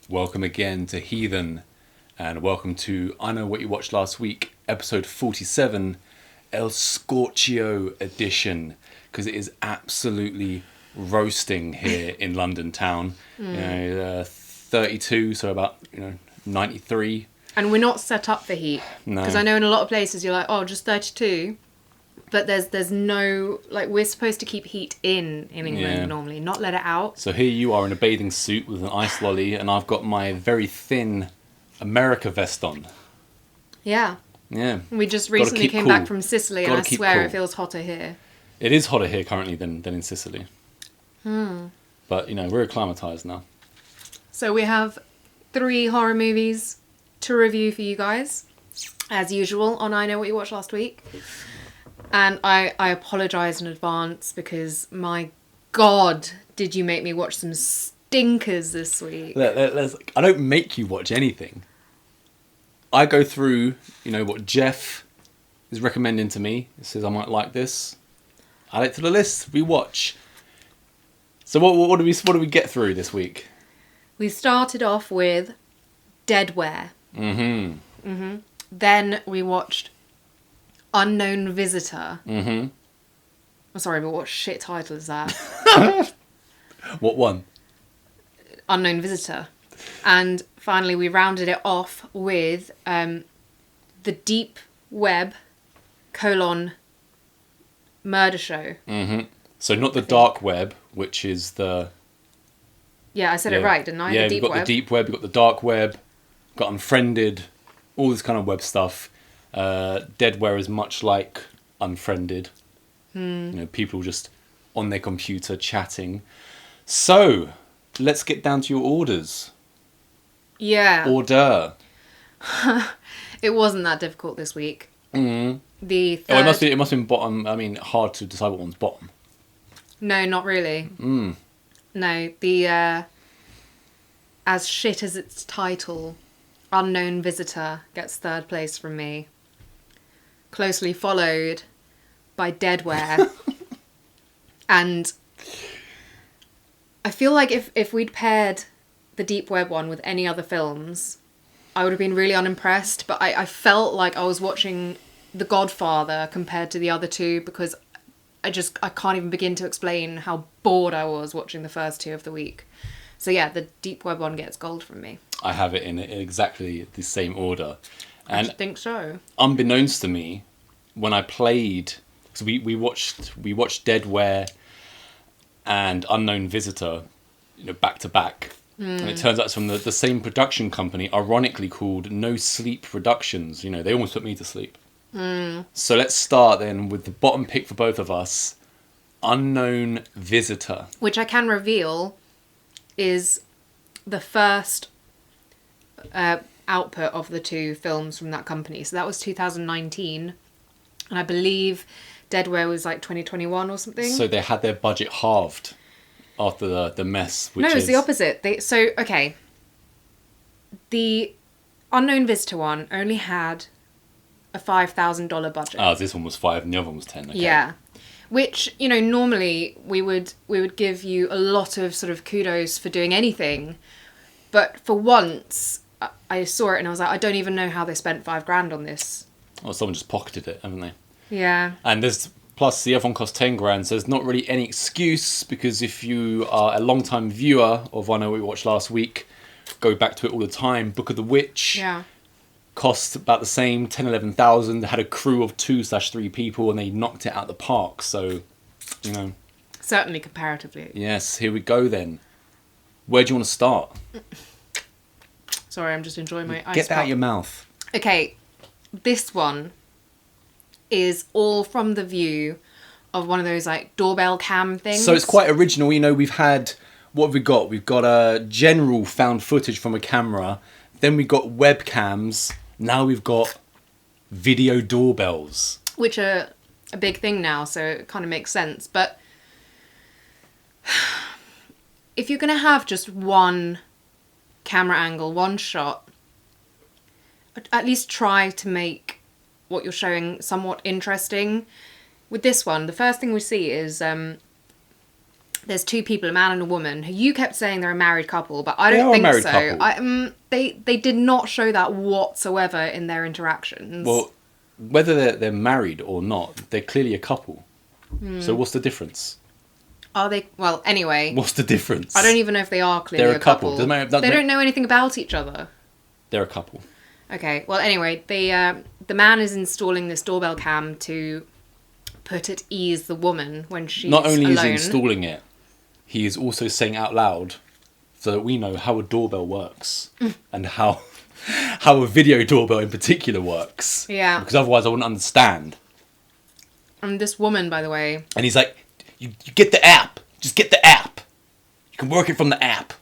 Welcome again to Heathen, and welcome to I Know What You Watched Last Week, episode 47, El Scorchio edition, because it is absolutely roasting here in London town. 32, so about 93. And we're not set up for heat. No. Because I know in a lot of places you're like, oh, just 32. But there's no, like, we're supposed to keep heat in England normally, not let it out. So here you are in a bathing suit with an ice lolly, and I've got my very thin America vest on. Yeah. Yeah. We just recently came back from Sicily, and I swear it feels hotter here. It is hotter here currently than in Sicily. But, we're acclimatised now. So we have 3 horror movies to review for you guys, as usual, on I Know What You Watched Last Week. And I apologise in advance because, my God, did you make me watch some stinkers this week. I don't make you watch anything. I go through, what Jeff is recommending to me. He says I might like this. Add it to the list. We watch. So what do we get through this week? We started off with Deadware. Then we watched Unknown Visitor. I'm sorry, but what shit title is that? What one? Unknown Visitor. And finally we rounded it off with the Deepweb : Murdershow. So not the dark web, which is the... Yeah, I said it right, didn't I? Yeah, the we've got the deep web, we've got the dark web, got Unfriended, all this kind of web stuff. Deadware is much like Unfriended. People just on their computer chatting. So, let's get down to your orders. Yeah. Order. It wasn't that difficult this week. The third... Oh, it must have been bottom. I mean, hard to decide what one's bottom. No, not really. No, the as shit as its title, Unknown Visitor, gets third place from me. Closely followed by Deadware. And I feel like if we'd paired the Deep Web one with any other films, I would have been really unimpressed. But I felt like I was watching The Godfather compared to the other two, because I can't even begin to explain how bored I was watching the first 2 of the week. So yeah, the Deep Web one gets gold from me. I have it in exactly the same order. And I think so. Unbeknownst to me, when I played... So we watched Deadware and Unknown Visitor, back to back. And it turns out it's from the same production company, ironically called No Sleep Productions. They almost put me to sleep. So let's start then with the bottom pick for both of us, Unknown Visitor. Which I can reveal is the first output of the 2 films from that company. So that was 2019. And I believe Deadware was like 2021 or something. So they had their budget halved after the mess. No, it's the opposite. Okay. The Unknown Visitor one only had a $5,000 budget. Oh, this one was 5 and the other one was 10. Okay. Yeah. Which, normally we would give you a lot of sort of kudos for doing anything. But for once, I saw it and I was like, I don't even know how they spent $5,000 on this. Well, someone just pocketed it, haven't they? Yeah. And plus the other one cost $10,000, so there's not really any excuse, because if you are a long-time viewer of I Know What We Watched Last Week, go back to it all the time. Book of the Witch. Yeah. Cost about the same, 11,000. They had a crew of 2/3 people and they knocked it out the park. So, Certainly comparatively. Yes, here we go then. Where do you want to start? Sorry, I'm just enjoying my ice Get that pop. out your mouth. Okay, this one is all from the view of one of those like doorbell cam things. So it's quite original. We've had... What have we got? We've got a general found footage from a camera. Then we've got webcams. Now we've got video doorbells. Which are a big thing now, so it kind of makes sense. But if you're going to have just one camera angle, one shot, at least try to make what you're showing somewhat interesting. With this one, the first thing we see is there's two people, a man and a woman, who you kept saying they're a married couple, but I They don't are a think married so. couple. They did not show that whatsoever in their interactions. Well, whether they're married or not, they're clearly a couple. Hmm. So what's the difference? Are they? Well, anyway. What's the difference? I don't even know if they are clearly They're a couple. Doesn't matter, they don't know anything about each other. They're a couple. Okay, well, anyway, the man is installing this doorbell cam to put at ease the woman when she's Not only alone. is he installing it, he is also saying out loud so that we know how a doorbell works and how a video doorbell in particular works. Yeah. Because otherwise I wouldn't understand. And this woman, by the way... And he's like, you get the app. Just get the app. You can work it from the app.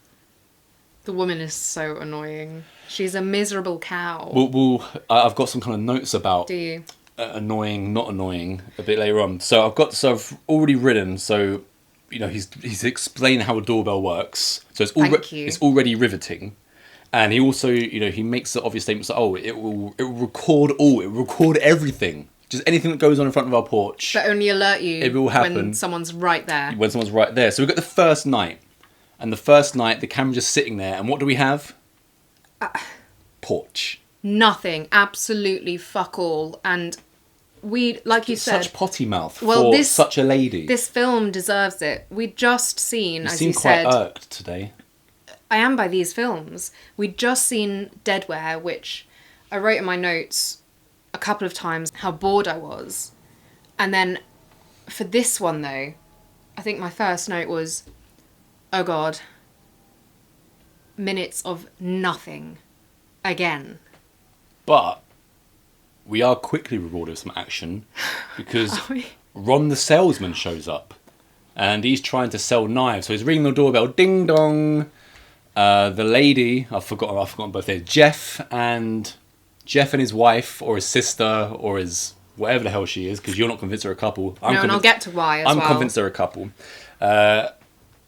The woman is so annoying. She's a miserable cow. I've got some kind of notes about... Do you? Annoying, not annoying, a bit later on. So I've already written, so, he's explained how a doorbell works. So it's already riveting. And he also, he makes the obvious statements like, it will record everything. Just anything that goes on in front of our porch. But only alert you it will happen when someone's right there. When someone's right there. So we've got the first night. And the first night, the camera's just sitting there. And what do we have? Porch. Nothing. Absolutely fuck all. And we, like you said... Such potty mouth for such a lady. This film deserves it. We'd just seen, as you You said... seem quite irked today. I am by these films. We'd just seen Deadware, which I wrote in my notes a couple of times how bored I was. And then for this one, though, I think my first note was, oh God, minutes of nothing again. But we are quickly rewarded with some action because Ron the salesman shows up and he's trying to sell knives. So he's ringing the doorbell, ding dong. The lady, I've forgotten both names, Jeff and his wife or his sister or his whatever the hell she is, because you're not convinced they're a couple. And I'll get to why as well. I'm convinced they're a couple.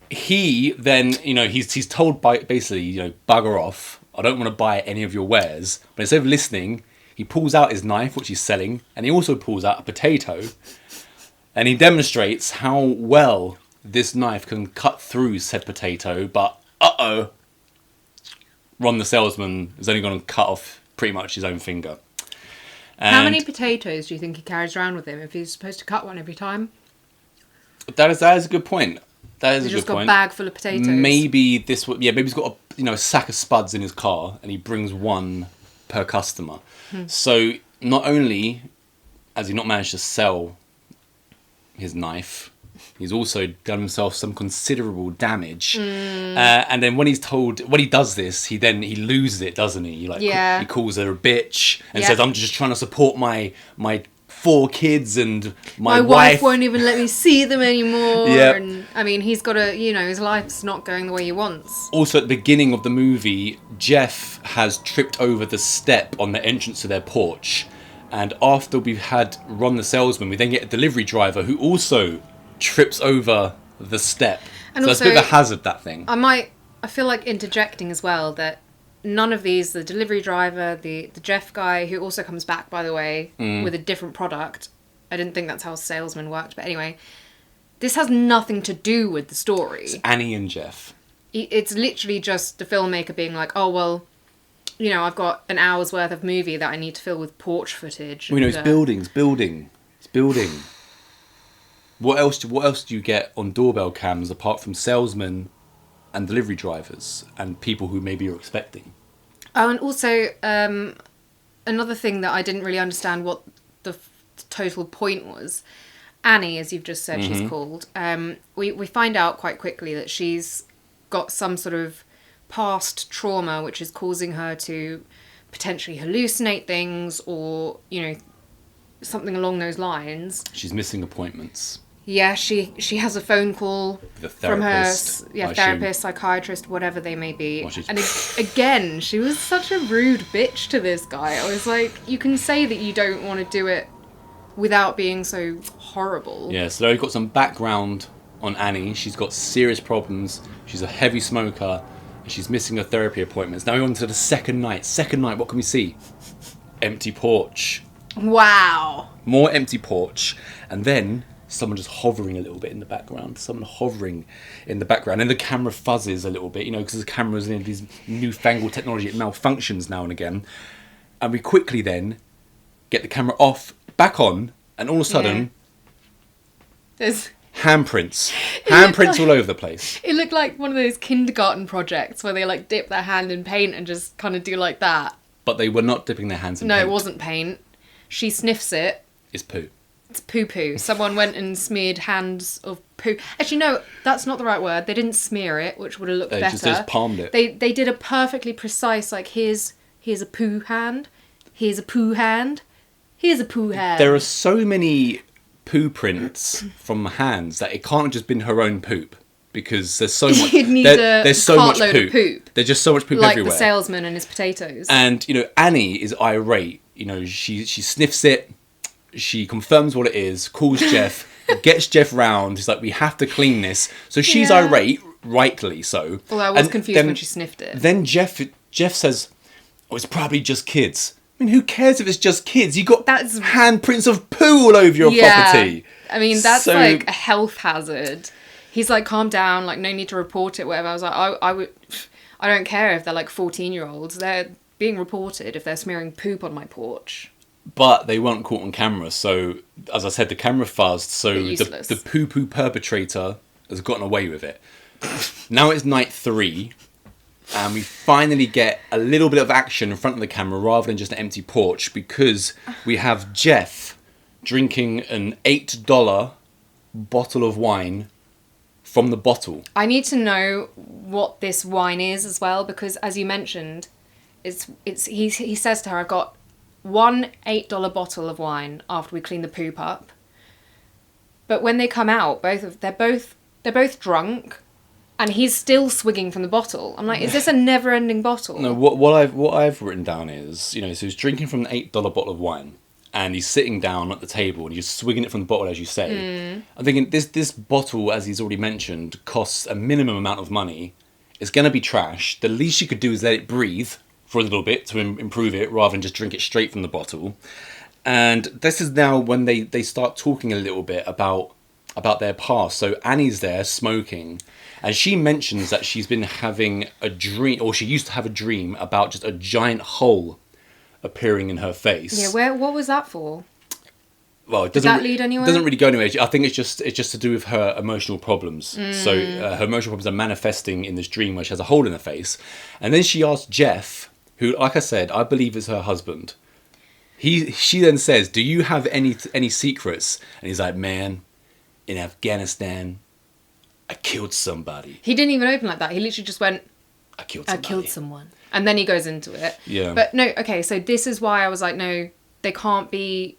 He then, he's told basically, bugger off. I don't want to buy any of your wares. But instead of listening, he pulls out his knife, which he's selling, and he also pulls out a potato. And he demonstrates how well this knife can cut through said potato. But, Ron the salesman is only going to cut off pretty much his own finger. And how many potatoes do you think he carries around with him if he's supposed to cut one every time? That is a good point. That is a good point. He's just got a bag full of potatoes. Maybe maybe he's got a sack of spuds in his car and he brings one per customer. So not only has he not managed to sell his knife, he's also done himself some considerable damage. And then when he does this, he loses it, doesn't he? He calls her a bitch and says, "I'm just trying to support my 4 kids and my wife won't even let me see them anymore." Yeah. And I mean, he's got his life's not going the way he wants. Also, at the beginning of the movie, Jeff has tripped over the step on the entrance to their porch. And after we've had Ron the salesman, we then get a delivery driver who also trips over the step. And so also, it's a bit of a hazard, that thing. I feel like interjecting as well that none of these, the delivery driver, the Jeff guy, who also comes back, by the way, with a different product. I didn't think that's how salesmen worked, but anyway. This has nothing to do with the story. It's Annie and Jeff. It's literally just the filmmaker being like, oh, well, I've got an hour's worth of movie that I need to fill with porch footage. It's building. What else do you get on doorbell cams apart from salesmen and delivery drivers and people who maybe you're expecting? Oh, and also another thing that I didn't really understand what the total point was. Annie, as you've just said, she's called. We find out quite quickly that she's got some sort of past trauma which is causing her to potentially hallucinate things or, something along those lines. She's missing appointments. Yeah, she has a phone call from her therapist, psychiatrist, whatever they may be. And again, she was such a rude bitch to this guy. I was like, you can say that you don't want to do it without being so horrible. Yeah, so we've got some background on Annie. She's got serious problems. She's a heavy smoker. And she's missing her therapy appointments. Now we're on to the second night. What can we see? Empty porch. Wow. More empty porch. And then someone just hovering a little bit in the background, and the camera fuzzes a little bit, because the camera's in these newfangled technology, it malfunctions now and again, and we quickly then get the camera off, back on, and all of a sudden, there's handprints all over the place. It looked like one of those kindergarten projects where they like dip their hand in paint and just kind of do like that. But they were not dipping their hands in No, paint. it wasn't paint. She sniffs it. It's poo. It's poo-poo. Someone went and smeared hands of poo. Actually, no, that's not the right word. They didn't smear it, which would have looked better. They just palmed it. They did a perfectly precise, like, here's a poo hand, here's a poo hand, here's a poo hand. There are so many poo prints from hands that it can't have just been her own poop. Because there's so much. There's so much poop. Of poop. There's just so much poop like everywhere. Like the salesman and his potatoes. And Annie is irate. She sniffs it. She confirms what it is. Calls Jeff. Gets Jeff round. He's like, we have to clean this. So she's irate, rightly so. Although I was confused when she sniffed it. Then Jeff says, "Oh, it's probably just kids." I mean, who cares if it's just kids? You got handprints of poo all over your property. I mean, that's like a health hazard. He's like, calm down, like, no need to report it, whatever. I was like, I don't care if they're like 14-year-olds. They're being reported if they're smearing poop on my porch. But they weren't caught on camera, so, as I said, the camera fuzzed, so the poo-poo perpetrator has gotten away with it. Now it's night 3, and we finally get a little bit of action in front of the camera rather than just an empty porch, because we have Jeff drinking an $8 bottle of wine from the bottle. I need to know what this wine is as well, because as you mentioned, he says to her, I've got one $8 bottle of wine after we clean the poop up. But when they come out, they're both drunk, and he's still swigging from the bottle. I'm like, is this a never-ending bottle? No, what I've written down is, so he's drinking from an $8 bottle of wine. And he's sitting down at the table and he's swigging it from the bottle, as you say. I'm thinking, this bottle, as he's already mentioned, costs a minimum amount of money. It's going to be trash. The least you could do is let it breathe for a little bit to improve it, rather than just drink it straight from the bottle. And this is now when they start talking a little bit about their past. So Annie's there smoking, and she mentions that she's been having a dream, or she used to have a dream about just a giant hole appearing in her face. Yeah, what was that for? Well, it doesn't. Did that lead anywhere? It doesn't really go anywhere. I think it's just to do with her emotional problems. So her emotional problems are manifesting in this dream where she has a hole in her face, and then she asks Jeff, who, like I said, I believe is her husband. She then says, "Do you have any secrets?" And he's like, "Man, in Afghanistan, I killed somebody." He didn't even open like that. He literally just went, I killed someone. And then he goes into it. Yeah. But no, okay, so this is why I was like, no, they can't be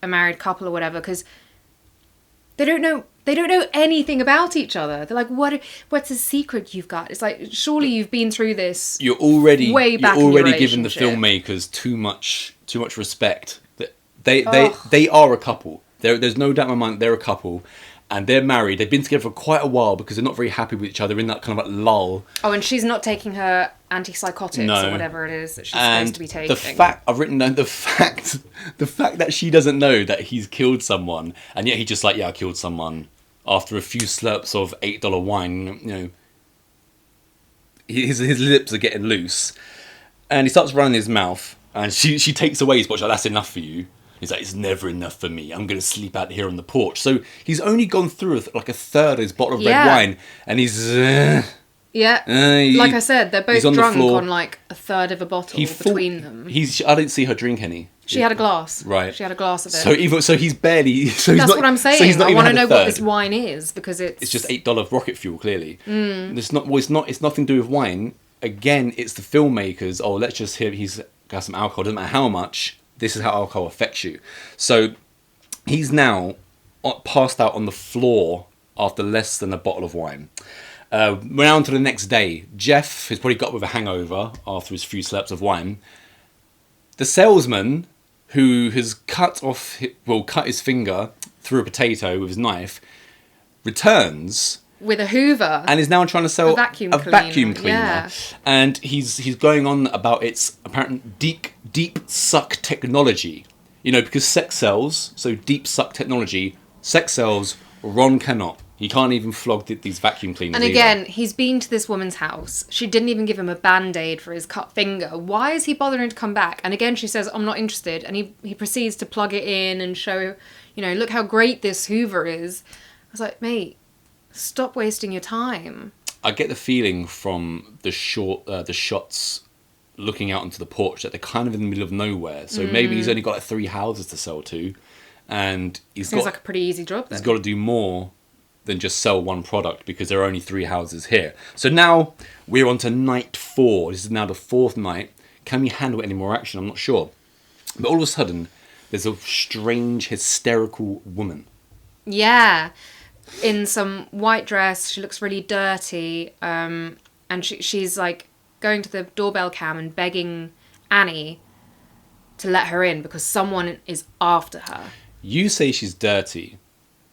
a married couple or whatever, because they don't know anything about each other. They're like, what's a secret you've got? It's like, surely you've been through this. You're already giving the relationship. filmmakers too much respect. They are a couple. There's no doubt in my mind they're a couple. And they're married. They've been together for quite a while because they're not very happy with each other, in that kind of like lull. Oh, and she's not taking her antipsychotics or whatever it is that she's supposed to be taking. I've written down the fact that she doesn't know that he's killed someone, and yet he's just like, yeah, I killed someone after a few slurps of $8 wine. His lips are getting loose, and he starts running his mouth, and she takes away his watch. Like, that's enough for you. He's like, it's never enough for me. I'm going to sleep out here on the porch. So he's only gone through like a third of his bottle of red wine. And he's... like I said, they're both drunk on like a third of a bottle between them. I didn't see her drink any. She had a glass. Right. She had a glass of it. So he's barely... So That's what I'm saying. So he's not I want to know what third. this wine is, because it's just $8 rocket fuel, clearly. It's nothing to do with wine. Again, it's the filmmakers. Oh, let's just hear he's got some alcohol. Doesn't matter how much. This is how alcohol affects you. So he's now passed out on the floor after less than a bottle of wine. We're now on to the next day. Jeff has probably got with a hangover after his few slurps of wine. The salesman, who has cut his finger through a potato with his knife, returns with a Hoover and is now trying to sell a vacuum cleaner. Yeah. And he's going on about its apparent deep suck technology. Because sex sells, so deep suck technology Sex sells. Ron cannot. He can't even flog these vacuum cleaners. And again, he's been to this woman's house. She didn't even give him a band-aid for his cut finger. Why is he bothering to come back? And again, she says, I'm not interested. And he proceeds to plug it in and show, look how great this Hoover is. I was like, mate, stop wasting your time. I get the feeling from the shots looking out onto the porch that they're kind of in the middle of nowhere. So maybe he's only got like 3 houses to sell to. And Seems like a pretty easy job then. He's got to do more than just sell one product because there are only 3 houses here. So now we're on to night 4. This is now the 4th night. Can we handle any more action? I'm not sure. But all of a sudden, there's a strange, hysterical woman. Yeah. In some white dress. She looks really dirty. And she's like going to the doorbell cam and begging Annie to let her in because someone is after her. You say she's dirty.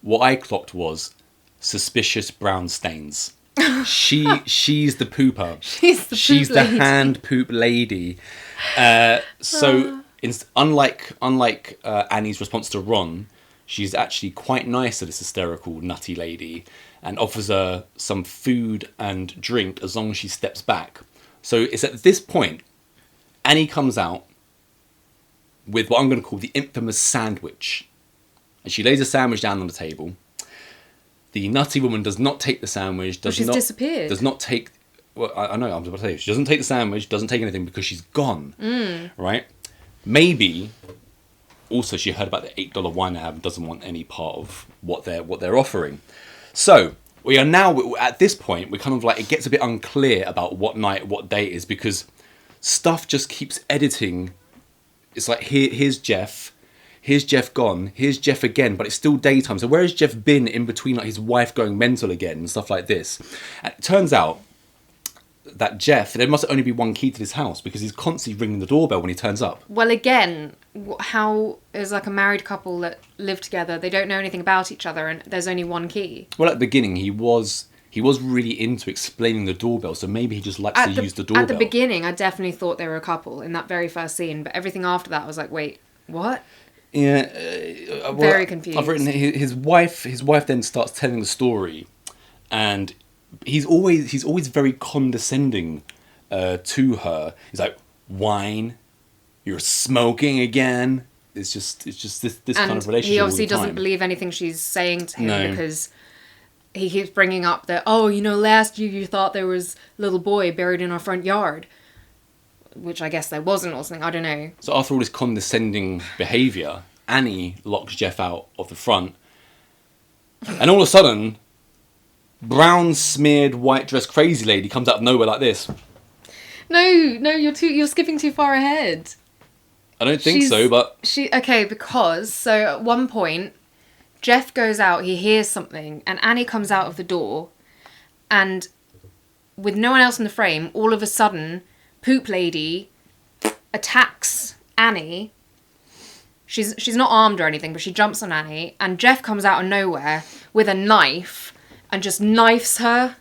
What I clocked was suspicious brown stains. She's the pooper. She's the hand poop lady. Unlike Annie's response to Ron, she's actually quite nice to this hysterical nutty lady and offers her some food and drink as long as she steps back. So it's at this point Annie comes out with what I'm going to call the infamous sandwich. And she lays a sandwich down on the table. The nutty woman does not take the sandwich. She's disappeared. Does not take... Well, I know, I was about to say. She doesn't take the sandwich, doesn't take anything because she's gone. Right? Maybe... Also, she heard about the $8 wine ad and doesn't want any part of what they're offering. So, we are now... At this point, we're kind of like... It gets a bit unclear about what night, what day it is because stuff just keeps editing. It's like, here's Jeff... Here's Jeff gone. Here's Jeff again, but it's still daytime. So where has Jeff been in between like his wife going mental again and stuff like this? And it turns out that Jeff, there must only be one key to this house because he's constantly ringing the doorbell when he turns up. Well, again, how is like a married couple that live together, they don't know anything about each other and there's only one key? Well, at the beginning, he was really into explaining the doorbell, so maybe he just likes to use the doorbell. At the beginning, I definitely thought they were a couple in that very first scene, but everything after that, I was like, wait, what? Yeah, very confused. I've written his wife then starts telling the story, and he's always very condescending to her. He's like, "Wine, you're smoking again." It's just this kind of relationship. He obviously doesn't believe anything she's saying to him because he keeps bringing up that last year you thought there was a little boy buried in our front yard. Which I guess there wasn't or something, I don't know. So after all this condescending behaviour, Annie locks Jeff out of the front. And all of a sudden, brown smeared white dress crazy lady comes out of nowhere like this. No, you're skipping too far ahead. I don't think so, but... because at one point, Jeff goes out, he hears something, and Annie comes out of the door, and with no one else in the frame, all of a sudden... Poop lady attacks Annie. She's not armed or anything, but she jumps on Annie, and Jeff comes out of nowhere with a knife and just knifes her.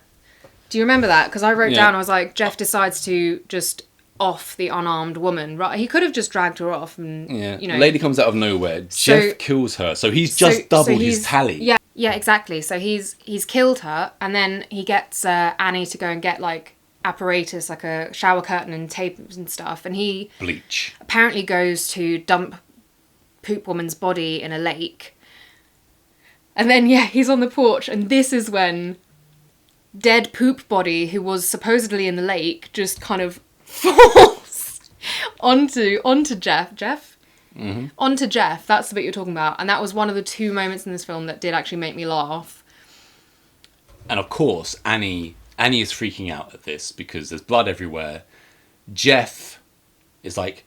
Do you remember that? Because I wrote down, I was like, Jeff decides to just off the unarmed woman. Right? He could have just dragged her off and, Lady comes out of nowhere. Jeff kills her. So he's just doubled his tally. Yeah, exactly. So he's killed her, and then he gets Annie to go and get, like, apparatus, like a shower curtain and tape and stuff, and he bleach apparently goes to dump Poop Woman's body in a lake, and then he's on the porch, and this is when dead Poop body, who was supposedly in the lake, just kind of falls onto Jeff onto Jeff. That's the bit you're talking about, and that was one of the 2 moments in this film that did actually make me laugh. And of course Annie is freaking out at this because there's blood everywhere. Jeff is like,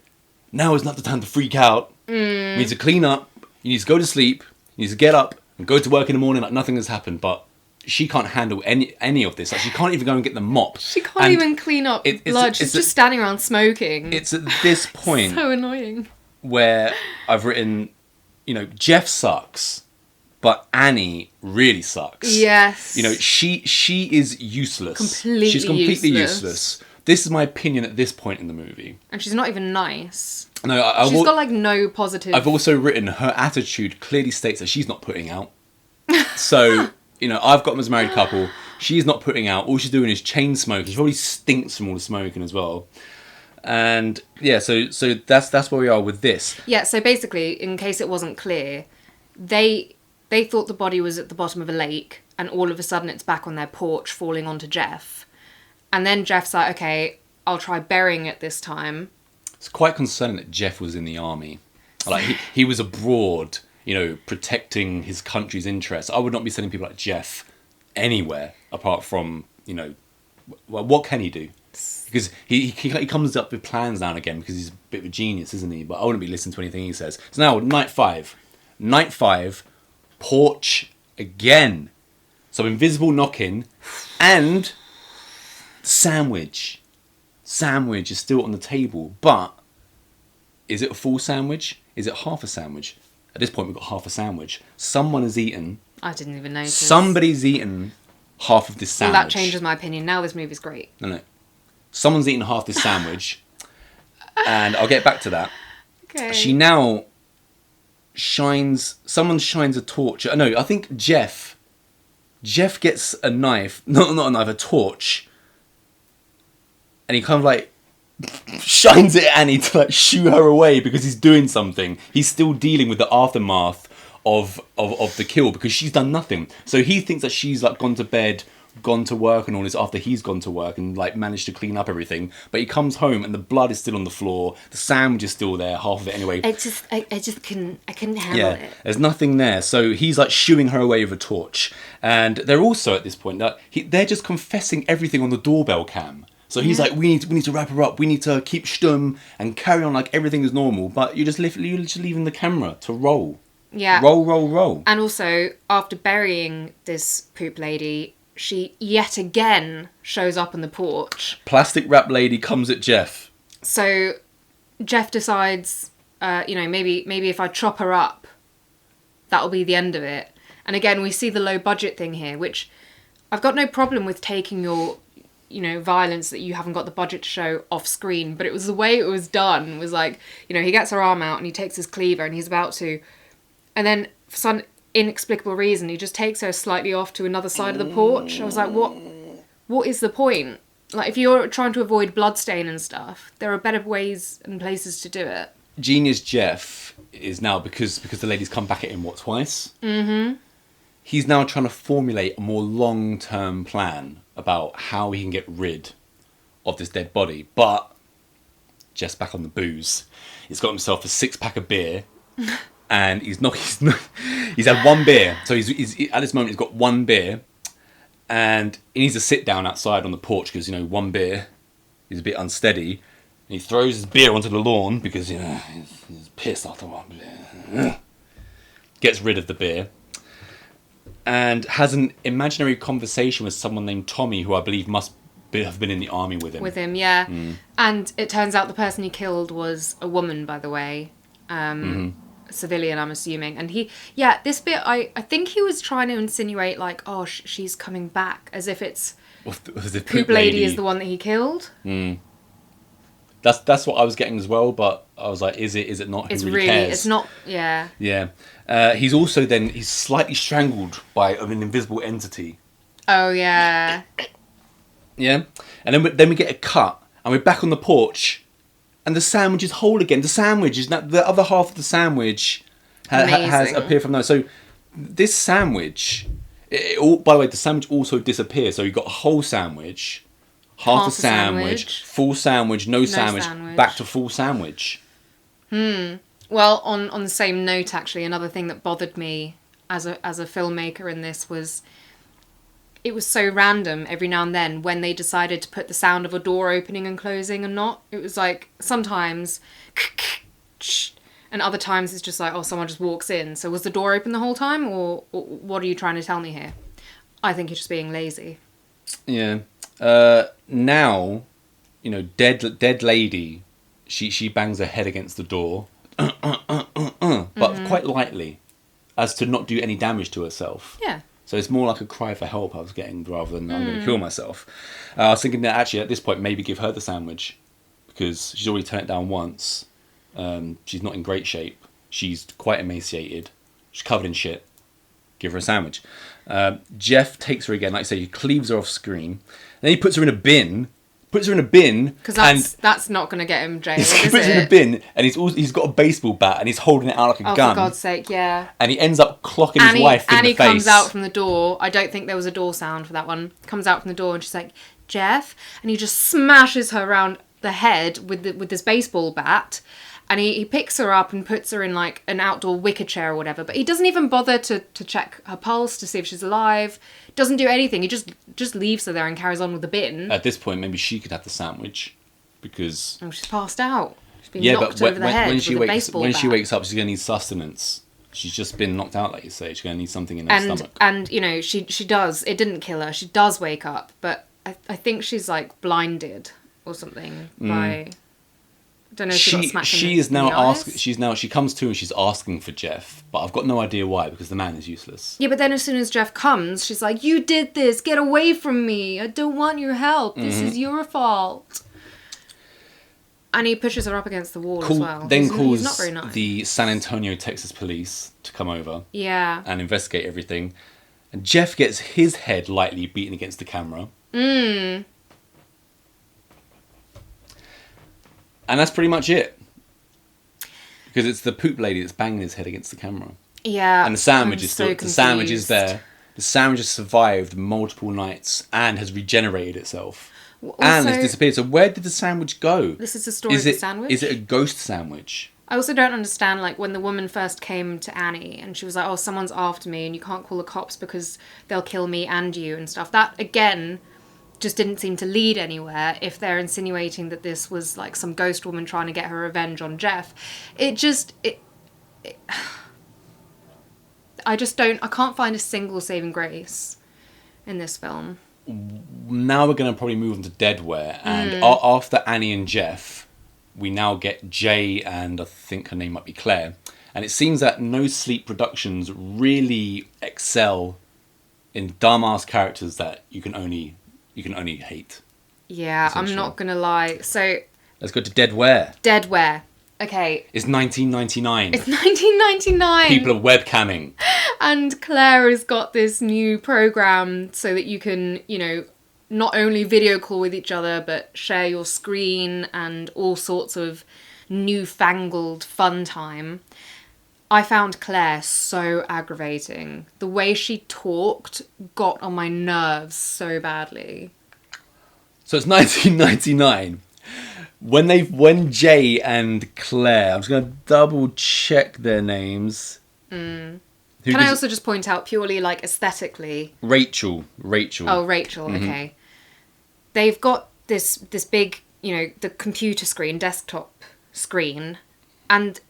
now is not the time to freak out. You need to clean up. You need to go to sleep. You need to get up and go to work in the morning like nothing has happened. But she can't handle any of this. Like, she can't even go and get the mop. She can't even clean up blood. She's just standing around smoking. It's at this point so annoying where I've written, Jeff sucks. But Annie really sucks. Yes. She is useless. She's completely useless. This is my opinion at this point in the movie. And she's not even nice. No, she's got like no positive... I've also written her attitude clearly states that she's not putting out. So, I've got them as a married couple. She's not putting out. All she's doing is chain smoking. She probably stinks from all the smoking as well. And yeah, so that's where we are with this. Yeah, so basically, in case it wasn't clear, they thought the body was at the bottom of a lake, and all of a sudden it's back on their porch falling onto Jeff. And then Jeff's like, okay, I'll try burying it this time. It's quite concerning that Jeff was in the army. Like, he was abroad, protecting his country's interests. I would not be sending people like Jeff anywhere apart from, well, what can he do? Because he comes up with plans now and again because he's a bit of a genius, isn't he? But I wouldn't be listening to anything he says. So now, night five, porch again. So invisible knocking and sandwich. Sandwich is still on the table, but is it a full sandwich? Is it half a sandwich? At this point, we've got half a sandwich. Someone has eaten. I didn't even notice. Somebody's eaten half of this sandwich. Well, that changes my opinion. Now this movie's great. No. Someone's eaten half this sandwich, and I'll get back to that. Okay. She now someone shines a torch. No, I think Jeff gets a knife, not a knife, a torch, and he kind of like shines it at Annie to like shoo her away because he's doing something. He's still dealing with the aftermath of the kill because she's done nothing. So he thinks that she's like gone to bed, gone to work and all this after he's gone to work and like managed to clean up everything. But he comes home and the blood is still on the floor. The sandwich is still there, half of it anyway. I couldn't handle it. There's nothing there. So he's like shooing her away with a torch. And they're also at this point that they're just confessing everything on the doorbell cam. So he's like, we need to wrap her up. We need to keep stum and carry on like everything is normal. But you're just leaving the camera to roll. Yeah. Roll. And also, after burying this poop lady, she yet again shows up on the porch. Plastic wrap lady comes at Jeff. So Jeff decides, maybe if I chop her up, that'll be the end of it. And again, we see the low budget thing here, which I've got no problem with taking your, violence that you haven't got the budget to show off screen. But it was the way it was done was like, he gets her arm out and he takes his cleaver and he's about to... And then, for some inexplicable reason, he just takes her slightly off to another side of the porch. I was like, what is the point? Like, if you're trying to avoid bloodstain and stuff, there are better ways and places to do it. Genius Jeff is now, because the lady's come back at him, twice? Mm-hmm. He's now trying to formulate a more long-term plan about how he can get rid of this dead body. But Jeff's back on the booze. He's got himself a 6-pack of beer. And he's had one beer. So he's at this moment he's got one beer, and he needs to sit down outside on the porch because one beer is a bit unsteady. And he throws his beer onto the lawn because he's pissed after one beer. Gets rid of the beer and has an imaginary conversation with someone named Tommy, who I believe must have been in the army with him. With him, yeah. And it turns out the person he killed was a woman, by the way. Civilian, I'm assuming. And this bit, I think he was trying to insinuate like, oh, she's coming back, as if it's Poop Lady is the one that he killed. That's what I was getting as well, but I was like, is it not? Who really cares? It's not. Yeah. He's also he's slightly strangled by an invisible entity. Oh yeah. Yeah, and then we get a cut, and we're back on the porch. And the sandwich is whole again. The sandwich is now, the other half of the sandwich has appeared from there. So this sandwich, by the way, the sandwich also disappears. So you've got a whole sandwich, half a sandwich, full sandwich, no sandwich, back to full sandwich. Well, on the same note, actually, another thing that bothered me as a filmmaker in this was it was so random every now and then when they decided to put the sound of a door opening and closing and not. It was like sometimes and other times it's just like, oh, someone just walks in. So was the door open the whole time, or what are you trying to tell me here? I think you're just being lazy. Yeah. Now, dead lady, she bangs her head against the door, but quite lightly, as to not do any damage to herself. Yeah. So it's more like a cry for help I was getting rather than I'm going to kill myself. I was thinking that actually at this point maybe give her the sandwich because she's already turned it down once. She's not in great shape. She's quite emaciated. She's covered in shit. give her a sandwich. Jeff takes her again, like I say, he cleaves her off screen. Then he puts her in a bin. Because that's not going to get him jailed, he puts her in a bin, and he's got a baseball bat, and he's holding it out like a gun. For God's sake, yeah. And he ends up clocking his wife in the face. Annie comes out from the door. I don't think there was a door sound for that one. Comes out from the door, and she's like, Jeff? And he just smashes her around the head with this baseball bat. And he picks her up and puts her in like an outdoor wicker chair or whatever. But he doesn't even bother to check her pulse to see if she's alive. Doesn't do anything. He just leaves her there and carries on with the bin. At this point, maybe she could have the sandwich because... Oh, she's passed out. She's been knocked over the head with a baseball bat. When she wakes up, she's going to need sustenance. She's just been knocked out, like you say. She's going to need something in her stomach. And, you know, she does. It didn't kill her. She does wake up. But I think she's like blinded or something by... I don't know if she got smacked she in is now the eyes. she comes to and she's asking for Jeff, but I've got no idea why because the man is useless. Yeah, but then as soon as Jeff comes, she's like, "You did this. Get away from me. I don't want your help. This is your fault." And he pushes her up against the wall as well. Then he's calls not very nice. the San Antonio, Texas police to come over. Yeah. And investigate everything. And Jeff gets his head lightly beaten against the camera. And that's pretty much it. Because it's the poop lady that's banging his head against the camera. Yeah. And the sandwich I'm is still... so the sandwich is confused. there. The sandwich has survived multiple nights and has regenerated itself. Also, and has disappeared. So where did the sandwich go? This is the story of the sandwich? Is it a ghost sandwich? I also don't understand, like, when the woman first came to Annie and she was like, oh, someone's after me and you can't call the cops because they'll kill me and you and stuff. That, again... just didn't seem to lead anywhere if they're insinuating that this was like some ghost woman trying to get her revenge on Jeff. I can't find a single saving grace in this film. Now we're going to probably move on to Deadware, and after Annie and Jeff, we now get Jay and I think her name might be Claire, and it seems that No Sleep Productions really excel in dumbass characters that you can only hate. Yeah, I'm not gonna lie. So let's go to Deadware. Deadware. Okay. It's 1999. It's 1999. People are webcamming. And Claire has got this new program so that you can, you know, not only video call with each other, but share your screen and all sorts of newfangled fun time. I found Claire so aggravating. The way she talked got on my nerves so badly. So it's 1999. When Jay and Claire, I'm just going to double check their names. Can I also just point out purely like aesthetically? Rachel. Oh, Rachel, okay. They've got this big, you know, the computer screen, desktop screen, and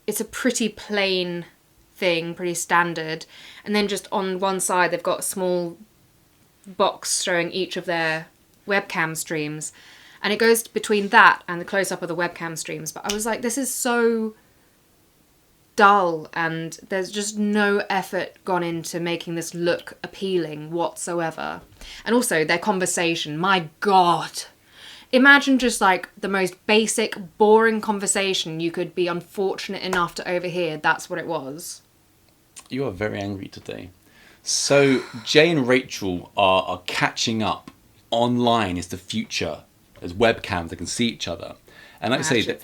it's a pretty plain thing, pretty standard. And then just on one side, they've got a small box showing each of their webcam streams. And it goes between that and the close-up of the webcam streams. But I was like, this is so dull. And there's just no effort gone into making this look appealing whatsoever. And also, their conversation, my God. Imagine just like the most basic, boring conversation you could be unfortunate enough to overhear. That's what it was. You are very angry today. So Jay and Rachel are catching up. Online is the future. There's webcams, they can see each other. And like I say,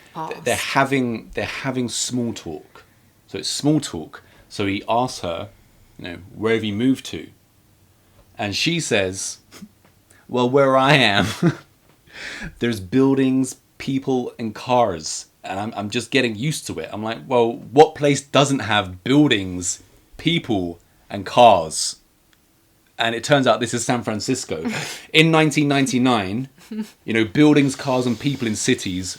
they're having small talk. So it's small talk. So he asks her, you know, where have you moved to? And she says, well, where I am... there's buildings, people, and cars. And I'm just getting used to it. I'm like, well, what place doesn't have buildings, people, and cars? And it turns out this is San Francisco. In 1999, you know, buildings, cars, and people in cities,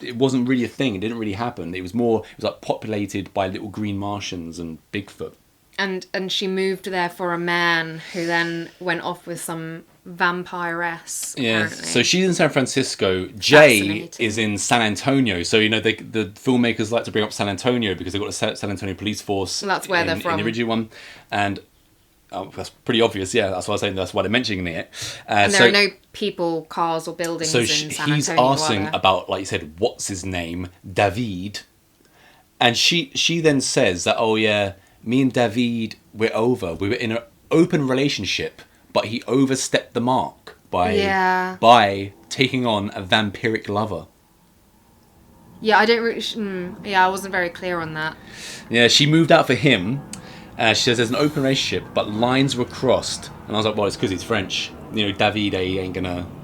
it wasn't really a thing. It didn't really happen. It was like populated by little green Martians and Bigfoot. And she moved there for a man who then went off with some vampiress. Yeah, apparently. so she's in San Francisco. Jay is in San Antonio. So, you know, the filmmakers like to bring up San Antonio because they've got a San Antonio police force. Well, that's where they're from. In the original one. And that's pretty obvious, yeah. That's why I was saying that's why they're mentioning it. And there are no people, cars, or buildings in San Antonio. He's asking about, like you said, what's his name? David. And she then says that, oh, yeah, me and David, we're over. We were in an open relationship, but he overstepped the mark by taking on a vampiric lover. Yeah, I don't really... I wasn't very clear on that. Yeah, she moved out for him. She says there's an open relationship, but lines were crossed. And I was like, well, it's because he's French. You know, David,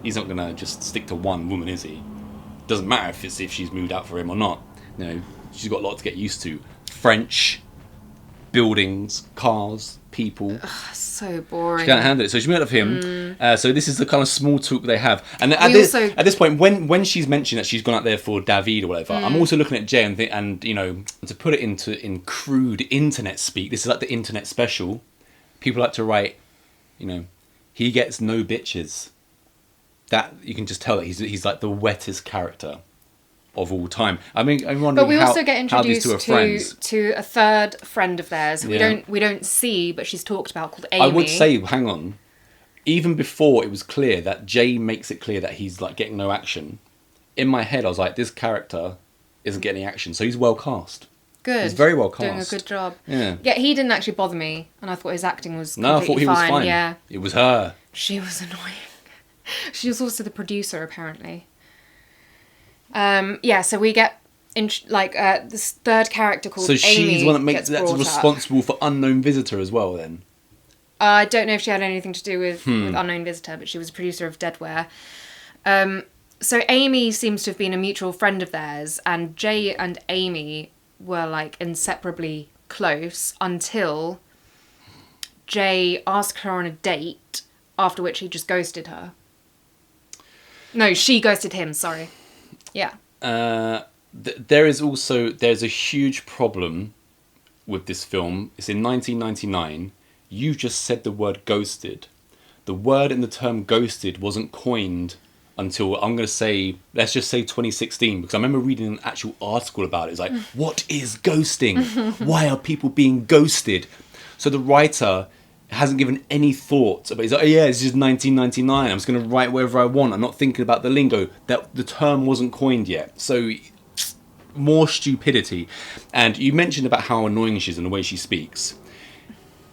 he's not gonna just stick to one woman, is he? Doesn't matter if she's moved out for him or not. You know, she's got a lot to get used to. French, buildings, cars, people. Ugh, so boring. She can't handle it. So she moved out for him. So this is the kind of small talk they have. And at this point, when she's mentioned that she's gone out there for David or whatever, I'm also looking at Jay and you know, to put it in crude internet speak, this is like the internet special. People like to write, you know, he gets no bitches. That you can just tell that he's like the wettest character of all time. I mean, I'm wondering but we also get introduced to a third friend of theirs who we don't see, but she's talked about, called Amy. I would say, hang on, even before it was clear that Jay makes it clear that he's like getting no action. In my head, I was like, this character isn't getting action, so he's well cast. Good. He's very well cast. Doing a good job. Yeah. Yeah, he didn't actually bother me, and I thought his acting was No, I thought he was fine. Yeah. It was her. She was annoying. She was also the producer, apparently. So we get this third character called Amy. So she's the one that's responsible for Unknown Visitor as well, then? I don't know if she had anything to do with Unknown Visitor, but she was a producer of Deadware. So Amy seems to have been a mutual friend of theirs, and Jay and Amy were like inseparably close until Jay asked her on a date, after which he just ghosted her. No, she ghosted him, sorry. Yeah. There's a huge problem with this film. It's in 1999. You just said the word ghosted. The word and the term ghosted wasn't coined until, I'm going to say, let's just say 2016, because I remember reading an actual article about it. It's like, what is ghosting? Why are people being ghosted? So the writer hasn't given any thought about it. He's like, oh yeah, this is 1999. I'm just going to write wherever I want. I'm not thinking about the lingo. That the term wasn't coined yet. So more stupidity. And you mentioned about how annoying she is and the way she speaks.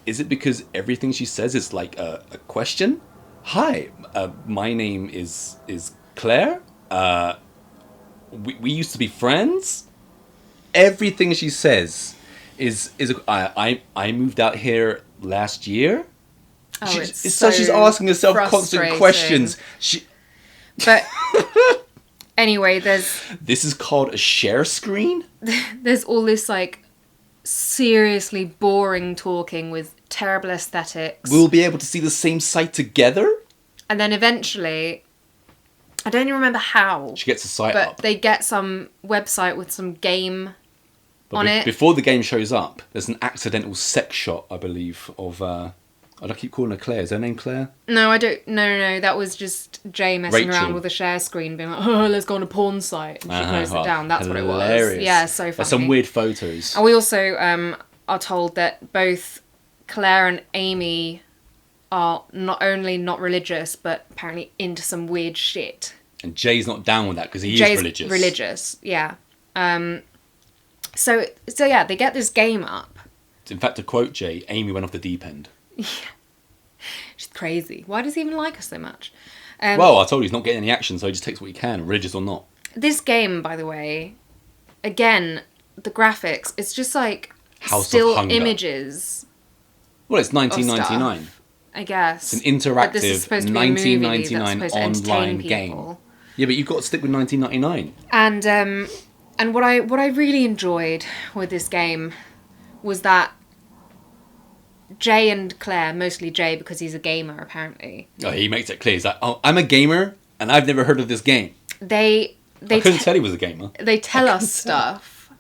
Is it because everything she says is like a question? Hi, my name is Claire. We used to be friends. Everything she says is I moved out here last year. Oh, it's so she's asking herself constant questions. But anyway, this is called a share screen. There's all this like seriously boring talking with terrible aesthetics. We'll be able to see the same site together. And then eventually, I don't even remember how. She gets a site but up. They get some website with some game on it. Before the game shows up, there's an accidental sex shot, I believe, of... I keep calling her Claire. Is her name Claire? No, I don't... No. That was just Jay messing Rachel. around with a share screen, being like, oh, let's go on a porn site. And she closed it down. That's hilarious. what it was. Yeah, so funny. There's some weird photos. And we also are told that both Claire and Amy are not only not religious, but apparently into some weird shit. And Jay's not down with that because Jay's is religious. Religious, yeah. So yeah, they get this game up. In fact, to quote Jay, Amy went off the deep end. Yeah. She's crazy. Why does he even like her so much? Well, I told you he's not getting any action, so he just takes what he can, religious or not. This game, by the way, again, the graphics, it's just like House still of Hunger. Images. Well, it's 1999. I guess. It's an interactive 1999 online game. Yeah, but you've got to stick with 1999. And what I really enjoyed with this game was that Jay and Claire, mostly Jay because he's a gamer apparently. Oh, he makes it clear. He's like, oh, I'm a gamer and I've never heard of this game. I couldn't tell he was a gamer. They tell us stuff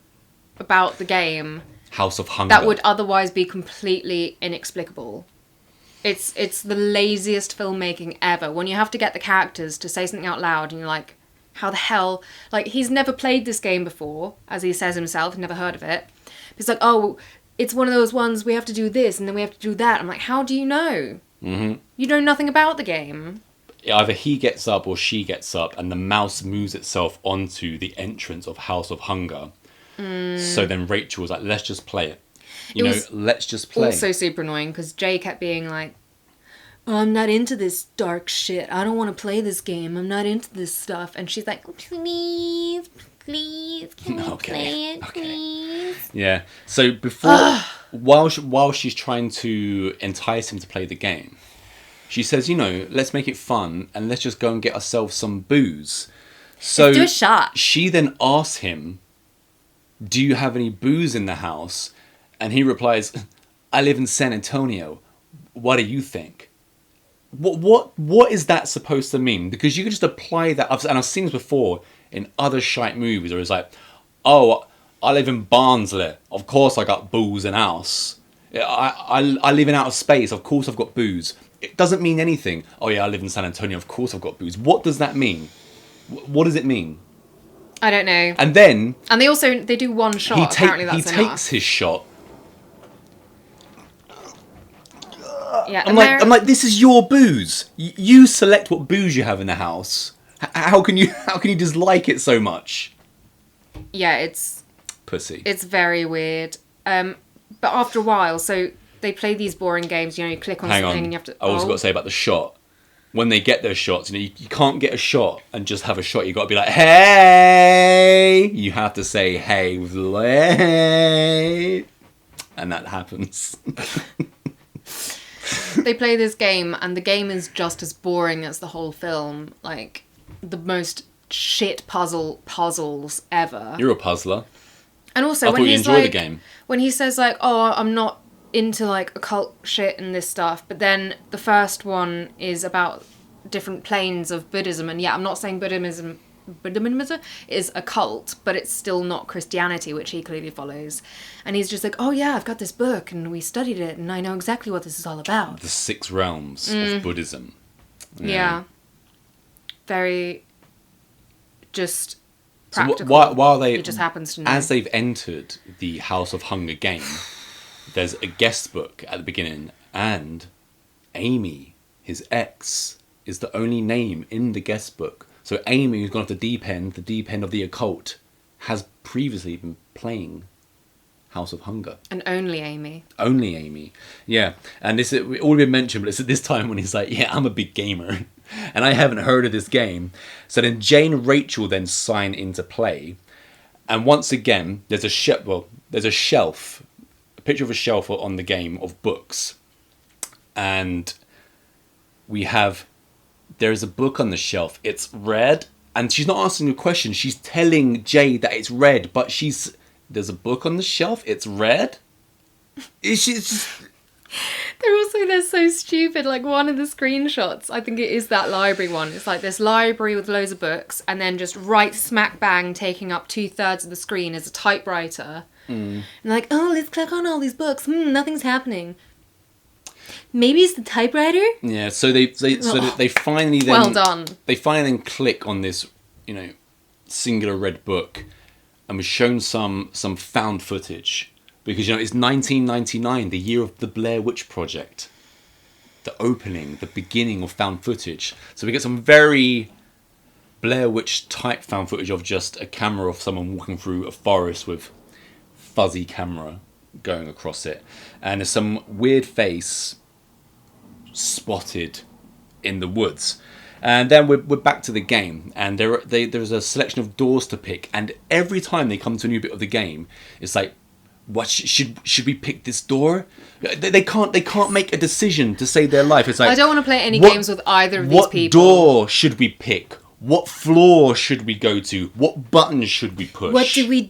about the game. House of Hunger. That would otherwise be completely inexplicable. It's the laziest filmmaking ever. When you have to get the characters to say something out loud and you're like, how the hell? Like, he's never played this game before, as he says himself, never heard of it. He's like, oh, it's one of those ones we have to do this and then we have to do that. I'm like, how do you know? Mm-hmm. You know nothing about the game. Either he gets up or she gets up and the mouse moves itself onto the entrance of House of Hunger. So then Rachel was like, let's just play it. let's just play. Also super annoying because Jay kept being like, oh, I'm not into this dark shit. I don't want to play this game. I'm not into this stuff. And she's like, please, can we play it, please? Yeah. So before, while she's trying to entice him to play the game, she says, let's make it fun and let's just go and get ourselves some booze. So let's do a shot. She then asks him, do you have any booze in the house? And he replies, I live in San Antonio. What do you think? What is that supposed to mean? Because you can just apply that, and I've seen this before in other shite movies, where it's like, oh, I live in Barnsley. Of course I got booze in house. I live in outer space. Of course I've got booze. It doesn't mean anything. Oh yeah, I live in San Antonio. Of course I've got booze. What does that mean? What does it mean? I don't know. And then... And they do one shot. Apparently that's enough. He takes his shot. Yeah, I'm like, this is your booze. You select what booze you have in the house. How can you dislike it so much? Yeah, it's pussy. It's very weird. But after a while, so they play these boring games. You click on something and you have to. I also got to say about the shot. When they get those shots, you can't get a shot and just have a shot. You got to be like, hey. You have to say hey with hey, and that happens. They play this game, and the game is just as boring as the whole film. Like, the most shit puzzles ever. You're a puzzler. And also, when he's like, the game. When he says like, "Oh, I'm not into like occult shit and this stuff," but then the first one is about different planes of Buddhism, and yeah, I'm not saying Buddhism is a cult, but it's still not Christianity, which he clearly follows. And he's just like, oh yeah, I've got this book and we studied it and I know exactly what this is all about. The 6 realms of Buddhism. Yeah. Very just practical. So while they, he just happens to know. As they've entered the House of Hunger game, there's a guest book at the beginning, and Amy, his ex, is the only name in the guest book. So Amy, who's gone off the deep end of the occult, has previously been playing House of Hunger. And only Amy. Only Amy. Yeah. And this is all been mentioned, but it's at this time when he's like, yeah, I'm a big gamer. And I haven't heard of this game. So then Jane and Rachel then sign into play. And once again, there's a shelf, a picture of a shelf on the game of books. And there is a book on the shelf. It's red. And she's not asking a question. She's telling Jay that it's red. But there's a book on the shelf. It's red. They're so stupid. Like, one of the screenshots, I think it is that library one. It's like this library with loads of books. And then just right smack bang taking up 2/3 of the screen is a typewriter. And like, oh, let's click on all these books. Nothing's happening. Maybe it's the typewriter. Yeah, so they finally then well done. They finally then click on this, singular red book, and was shown some found footage because it's 1999, the year of the Blair Witch Project, the opening, the beginning of found footage. So we get some very Blair Witch type found footage of just a camera of someone walking through a forest with fuzzy camera going across it, and there's some weird face spotted in the woods. And then we're back to the game, and there's a selection of doors to pick, and every time they come to a new bit of the game, it's like, what should we pick this door? They can't make a decision to save their life. It's like, I don't want to play any games with either of these people. What door should we pick? What floor should we go to? What buttons should we push? What do we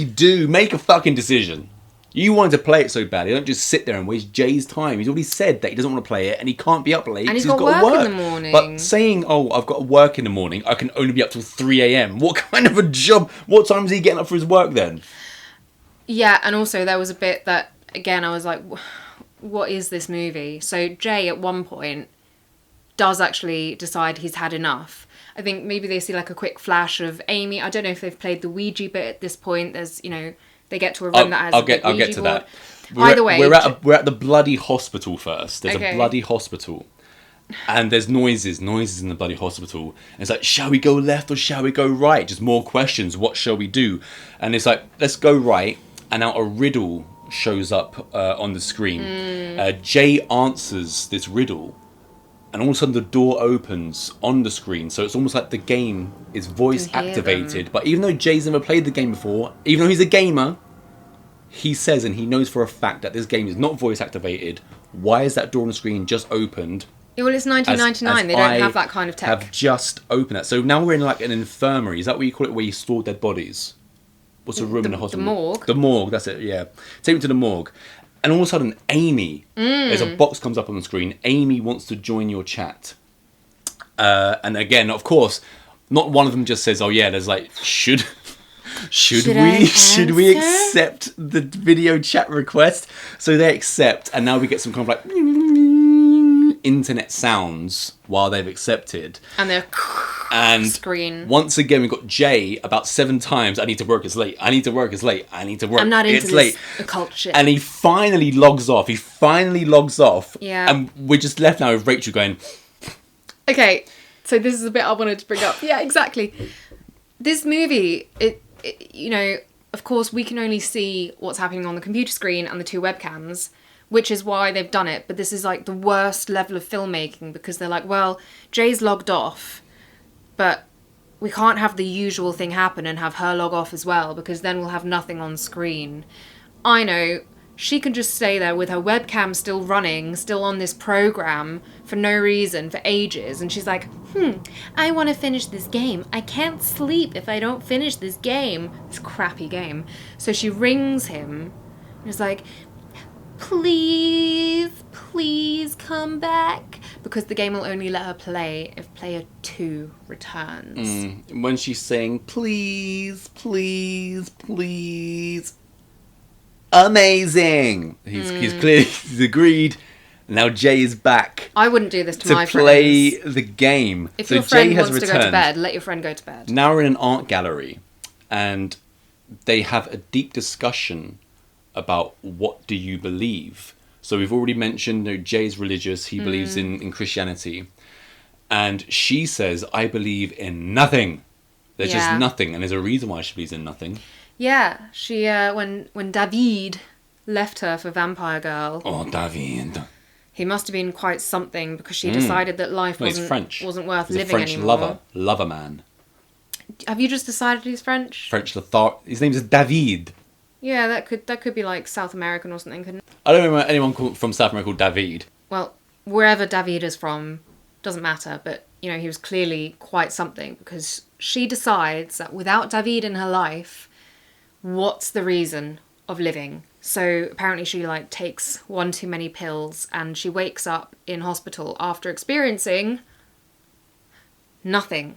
do? Make a fucking decision. You wanted to play it so badly. Don't just sit there and waste Jay's time. He's already said that he doesn't want to play it and he can't be up late. And he's got work in the morning. But saying, oh, I've got to work in the morning, I can only be up till 3 a.m. What kind of a job? What time is he getting up for his work then? Yeah, and also there was a bit that, again, I was like, what is this movie? So Jay, at one point, does actually decide he's had enough. I think maybe they see like a quick flash of Amy. I don't know if they've played the Ouija bit at this point. There's, they get to a room that has I'll a big get Ouija to board. that. Either way, we're at the bloody hospital first. There's a bloody hospital, and there's noises in the bloody hospital. And it's like, shall we go left or shall we go right? Just more questions. What shall we do? And it's like, let's go right. And now a riddle shows up on the screen. Jay answers this riddle, and all of a sudden the door opens on the screen. So it's almost like the game is voice activated. But even though Jay's never played the game before, even though he's a gamer, he says and he knows for a fact that this game is not voice activated. Why is that door on the screen just opened? Yeah, well, it's 1999. They don't have that kind of tech. Have just opened that. So now we're in like an infirmary. Is that what you call it, where you store dead bodies? What's a room in a hospital? The morgue. The morgue, that's it, yeah. Take me to the morgue. And all of a sudden, Amy, there's a box comes up on the screen. Amy wants to join your chat. And again, of course, not one of them just says, oh yeah, there's like, should we accept the video chat request? So they accept, and now we get some kind of like internet sounds while they've accepted. And they're screen. Once again, we've got Jay about 7 times. I need to work. It's late. I need to work. It's late. I need to work. I'm not into it's this late. occult shit. And he finally logs off. Yeah. And we're just left now with Rachel going. Okay, so this is a bit I wanted to bring up. Yeah, exactly. This movie, it you know, of course, we can only see what's happening on the computer screen and the 2 webcams, which is why they've done it. But this is like the worst level of filmmaking, because they're like, well, Jay's logged off, but we can't have the usual thing happen and have her log off as well, because then we'll have nothing on screen. I know, she can just stay there with her webcam still running, still on this program, for no reason, for ages, and she's like, I want to finish this game. I can't sleep if I don't finish this game. This crappy game. So she rings him, and is like, please come back, because the game will only let her play if player 2 returns. When she's saying, please, amazing. He's clearly agreed. Now Jay is back. I wouldn't do this to my play friends. the game. If so your friend Jay has wants returned. to go to bed, let your friend go to bed. Now we're in an art gallery, and they have a deep discussion about what do you believe. So we've already mentioned Jay's religious. He believes in Christianity. And she says, I believe in nothing. There's just nothing. And there's a reason why she believes in nothing. Yeah. She, when David left her for Vampire Girl. Oh, David. He must have been quite something, because she decided that life wasn't worth he's living a French anymore. Lover man. Have you just decided he's French? French Lothar. His name is David. Yeah, that could be like South American or something, couldn't it? I don't remember anyone from South America called David. Well, wherever David is from, doesn't matter, but, you know, he was clearly quite something, because she decides that without David in her life, what's the reason of living? So apparently she, like, takes 1 too many pills, and she wakes up in hospital after experiencing nothing.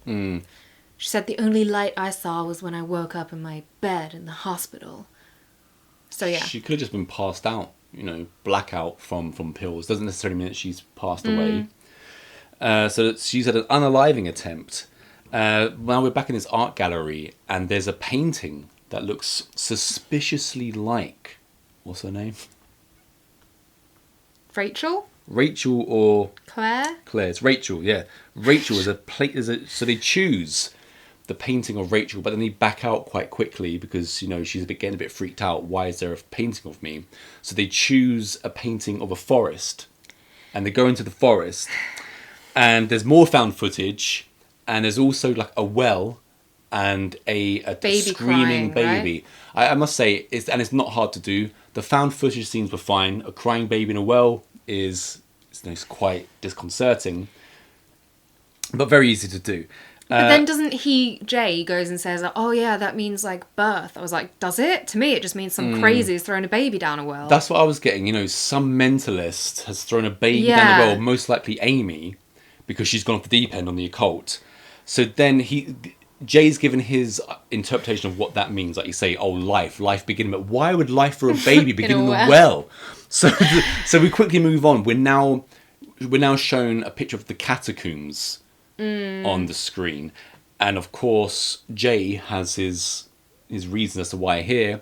She said, the only light I saw was when I woke up in my bed in the hospital. So, yeah. She could have just been passed out, you know, blackout from pills. Doesn't necessarily mean that she's passed away. So she's had an unaliving attempt. Now we're back in this art gallery, and there's a painting that looks suspiciously like... What's her name? Rachel? Rachel or... Claire? Claire. It's Rachel, yeah. Rachel is a plate. So they choose the painting of Rachel, but then they back out quite quickly because, you know, she's getting a bit freaked out. Why is there a painting of me? So they choose a painting of a forest, and they go into the forest, and there's more found footage, and there's also like a well and a baby screaming crying, baby. Right? I must say, it's not hard to do. The found footage scenes were fine. A crying baby in a well is quite disconcerting, but very easy to do. But then doesn't Jay goes and says, oh yeah, that means like birth. I was like, does it? To me, it just means some crazy has thrown a baby down a well. That's what I was getting. You know, some mentalist has thrown a baby down a well, most likely Amy, because she's gone off the deep end on the occult. So then Jay's given his interpretation of what that means. Like you say, oh, life beginning. But why would life for a baby begin in a well? So we quickly move on. We're now shown a picture of the catacombs on the screen, and of course Jay has his reasons as to why here.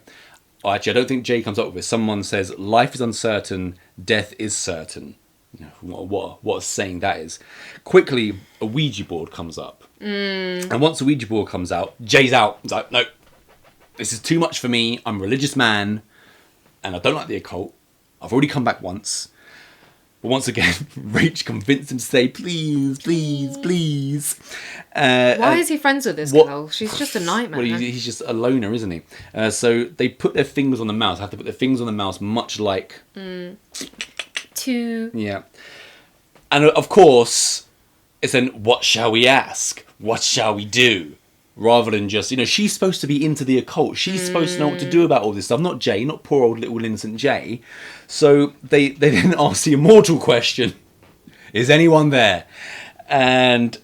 Actually, I don't think Jay comes up with it. Someone says life is uncertain, death is certain. You know, what a saying that is. Quickly, a Ouija board comes up, and once the Ouija board comes out, Jay's out. He's like, no, this is too much for me. I'm a religious man. and I don't like the occult. I've already come back once. But once again, Rach convinced him to say, please, please, please. Why is he friends with this girl? She's just a nightmare. Well, he's just a loner, isn't he? So they put their fingers on the mouse. Have to put their fingers on the mouse, much like... Yeah. And of course, it's then, what shall we ask? What shall we do? Rather than just, she's supposed to be into the occult. She's supposed to know what to do about all this stuff. Not Jay, not poor old little innocent Jay. So they then ask the immortal question, is anyone there? And,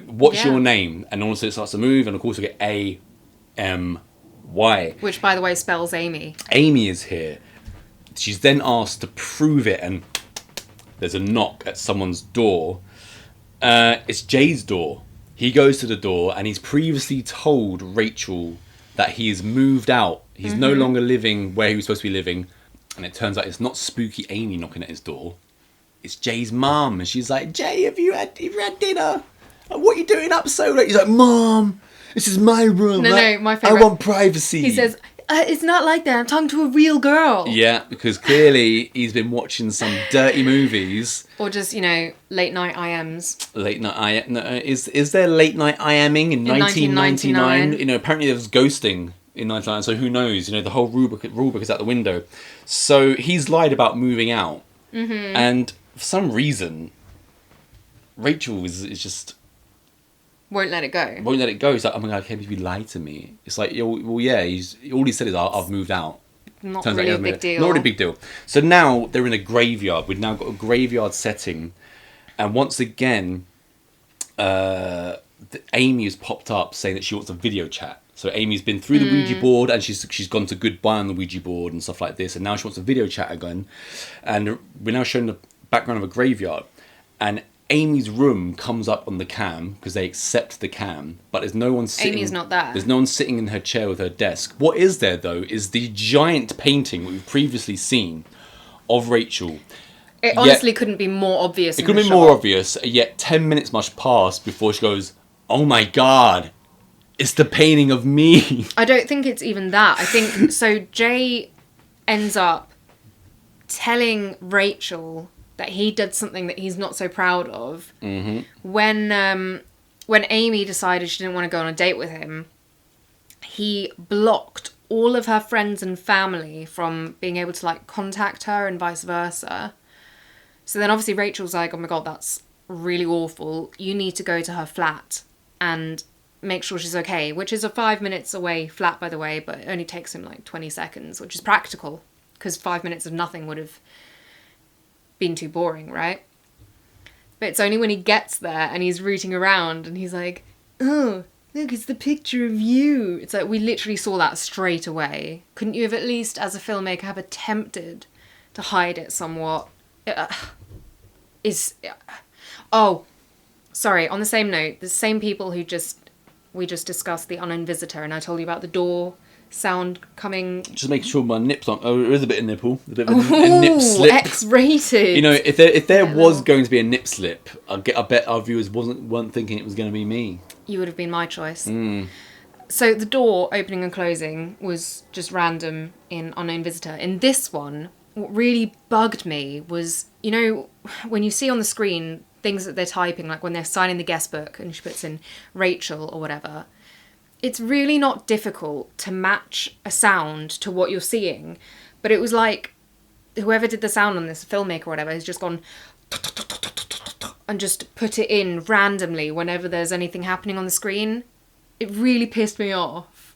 what's your name? And also it starts to move, and of course we get A-M-Y. Which, by the way, spells Amy. Amy is here. She's then asked to prove it, and there's a knock at someone's door. It's Jay's door. He goes to the door, and he's previously told Rachel that he has moved out. He's no longer living where he was supposed to be living. And it turns out it's not spooky Amy knocking at his door. It's Jay's mum. And she's like, Jay, have you had dinner? What are you doing up so late? He's like, Mom, this is my room. No, my favourite. I want privacy. He says, it's not like that. I'm talking to a real girl. Yeah, because clearly he's been watching some dirty movies. Or just, late night IMs. Late night is there late night IMing in 1999? Apparently there was ghosting in 1999, so who knows? The whole rule book is out the window. So he's lied about moving out. And for some reason, Rachel is just... Won't let it go. He's like, oh my God, I can't believe you lied to me. It's like, well, yeah, all he said is, I've moved out. Not really a big deal. Not really a big deal. So now they're in a graveyard. We've now got a graveyard setting. And once again, Amy has popped up saying that she wants a video chat. So Amy's been through the Ouija board, and she's gone to goodbye on the Ouija board and stuff like this. And now she wants a video chat again. And we're now showing the background of a graveyard. And Amy's room comes up on the cam because they accept the cam, but there's no one sitting. Amy's not there. There's no one sitting in her chair with her desk. What is there though is the giant painting we've previously seen of Rachel. It honestly couldn't be more obvious. It couldn't be more obvious. Yet 10 minutes must pass before she goes, "Oh my God, it's the painting of me." I don't think it's even that. I think so. Jay ends up telling Rachel that he did something that he's not so proud of. When Amy decided she didn't want to go on a date with him, he blocked all of her friends and family from being able to contact her and vice versa. So then obviously Rachel's like, oh my God, that's really awful. You need to go to her flat and make sure she's okay, which is a 5 minutes away flat, by the way, but it only takes him 20 seconds, which is practical because 5 minutes of nothing would have been too boring, right? But it's only when he gets there and he's rooting around and he's like, oh, look, it's the picture of you. It's like, we literally saw that straight away. Couldn't you have at least, as a filmmaker, have attempted to hide it somewhat? Oh, sorry, on the same note, the same people who we just discussed the unknown visitor, and I told you about the door sound coming. Just making sure my nips aren't. Oh, there is a bit of nipple, a bit of a nip slip. X-rated. If there was going to be a nip slip, I bet our viewers weren't thinking it was going to be me. You would have been my choice. So the door opening and closing was just random in Unknown Visitor. In this one, what really bugged me was, when you see on the screen things that they're typing, like when they're signing the guest book and she puts in Rachel or whatever. It's really not difficult to match a sound to what you're seeing. But it was like, whoever did the sound on this, filmmaker or whatever, has just gone and just put it in randomly whenever there's anything happening on the screen. It really pissed me off.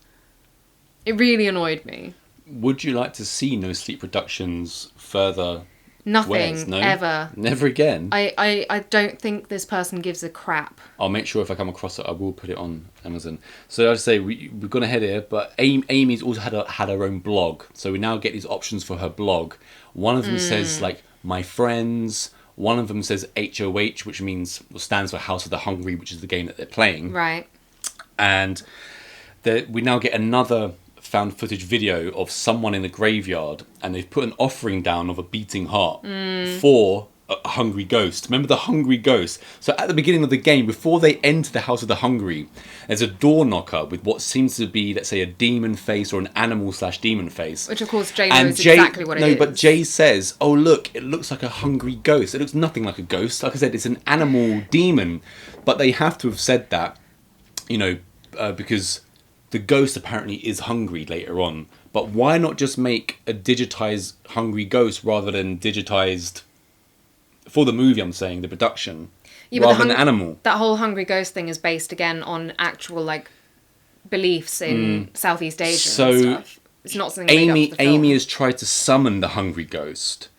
It really annoyed me. Would you like to see No Sleep Productions further? Nothing, no? Ever. Never again? I don't think this person gives a crap. I'll make sure if I come across it, I will put it on Amazon. So I'd say we've gone ahead here, but Amy's also had her own blog. So we now get these options for her blog. One of them says, my friends. One of them says HOH, which stands for House of the Hungry, which is the game that they're playing. Right. And we now get another found footage video of someone in a graveyard, and they've put an offering down of a beating heart for a hungry ghost. Remember the hungry ghost? So at the beginning of the game, before they enter the House of the Hungry, there's a door knocker with what seems to be, let's say, a demon face or an animal/demon face. Which, of course, Jay knows exactly what it is. No, but Jay says, oh, look, it looks like a hungry ghost. It looks nothing like a ghost. Like I said, it's an animal demon. But they have to have said that, because the ghost apparently is hungry later on. But why not just make a digitized hungry ghost rather than digitized... For the movie, I'm saying, the production, rather than animal. That whole hungry ghost thing is based, again, on actual, beliefs in Southeast Asia and stuff. It's not something made up for the film. Amy has tried to summon the hungry ghost,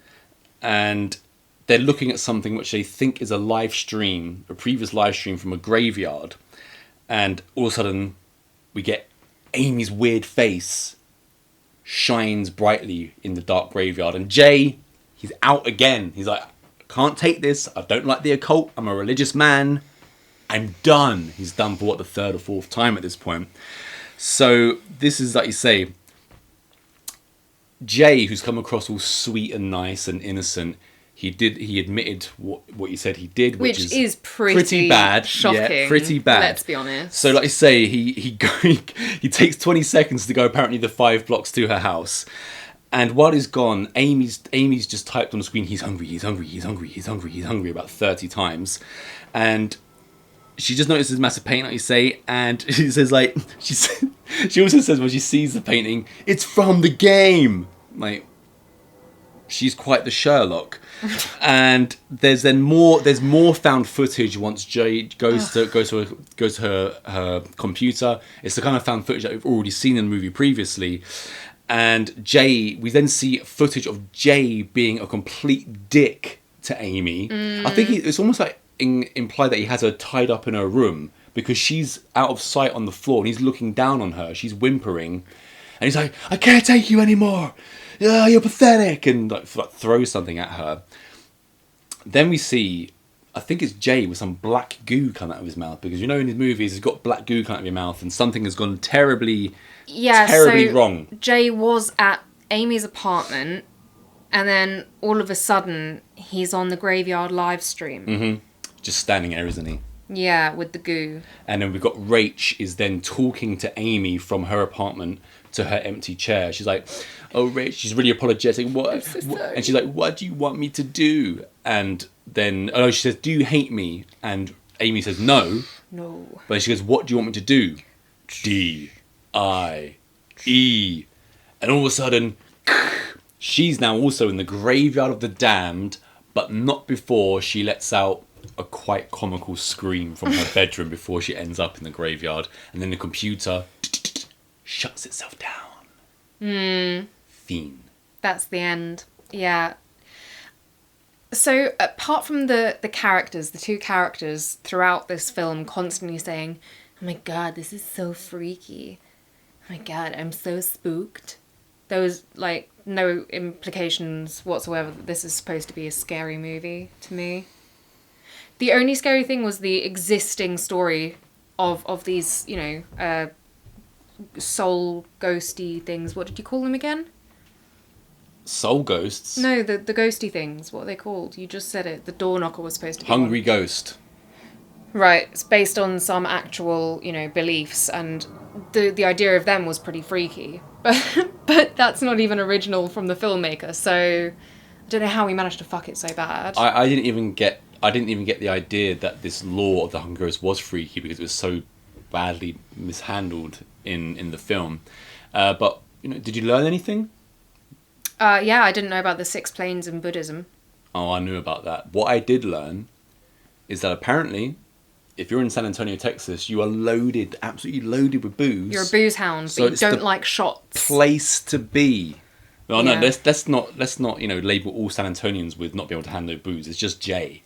and they're looking at something which they think is a previous live stream from a graveyard, and all of a sudden, we get Amy's weird face shines brightly in the dark graveyard, and Jay, he's out again. He's like... Can't take this. I don't like the occult. I'm a religious man. I'm done. He's done for the third or fourth time at this point. So this is, like you say, Jay, who's come across all sweet and nice and innocent. He admitted what you said he did, which is pretty bad, shocking. Yeah, pretty bad. Let's be honest. So, like I say, he takes 20 seconds to go apparently the 5 blocks to her house. And while he's gone, Amy's just typed on the screen, he's hungry, he's hungry, he's hungry, he's hungry, he's hungry, about 30 times. And she just notices massive painting, like you say, and she says, she also says when she sees the painting, it's from the game! She's quite the Sherlock. And there's more found footage once Jay goes to her computer. It's the kind of found footage that we've already seen in the movie previously. And we then see footage of Jay being a complete dick to Amy. I think it's almost like implied that he has her tied up in her room because she's out of sight on the floor and he's looking down on her. She's whimpering. And he's like, I can't take you anymore. You're pathetic. And throws something at her. Then we see, I think it's Jay with some black goo coming out of his mouth. Because in his movies, he's got black goo coming out of your mouth and something has gone terribly wrong. Jay was at Amy's apartment, and then all of a sudden he's on the graveyard live stream. Mm-hmm. Just standing there, isn't he? Yeah, with the goo. And then we've got Rach is then talking to Amy from her apartment to her empty chair. She's like, oh, Rach, she's really apologetic. What? And she's like, what do you want me to do? And then, she says, do you hate me? And Amy says, no. No. But she goes, what do you want me to do? D-I-E. And all of a sudden, she's now also in the graveyard of the damned, but not before she lets out a quite comical scream from her bedroom before she ends up in the graveyard. And then the computer shuts itself down. Fiend. That's the end. Yeah. So apart from the characters, the two characters throughout this film constantly saying, oh my god, this is so freaky. Oh my god, I'm so spooked. There was no implications whatsoever that this is supposed to be a scary movie to me. The only scary thing was the existing story of these, soul ghosty things. What did you call them again? Soul ghosts? No, the ghosty things. What are they called? You just said it. The door knocker was supposed to be Hungry one. Ghost. Right. It's based on some actual, beliefs, and the idea of them was pretty freaky. But that's not even original from the filmmaker, so I don't know how he managed to fuck it so bad. I didn't even get the idea that this lore of the Hungry Ghost was freaky because it was so badly mishandled in the film. But did you learn anything? Yeah, I didn't know about the 6 planes in Buddhism. Oh, I knew about that. What I did learn is that apparently, if you're in San Antonio, Texas, you are absolutely loaded with booze. You're a booze hound, so but you don't like shots. Place to be. No, yeah. No, let's not label all San Antonians with not being able to handle buze. It's just Jay,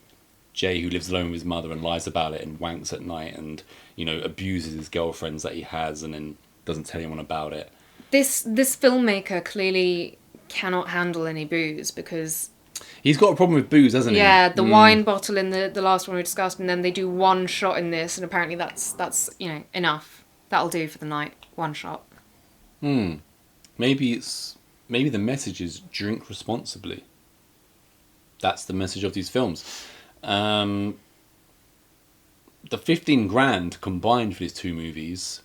who lives alone with his mother and lies about it and wanks at night and abuses his girlfriends that he has and then doesn't tell anyone about it. This filmmaker clearly cannot handle any booze because he's got a problem with booze, hasn't he? Yeah, the wine bottle in the last one we discussed, and then they do one shot in this, and apparently that's enough. That'll do for the night. One shot. Maybe the message is drink responsibly. That's the message of these films. The 15 grand combined for these two movies,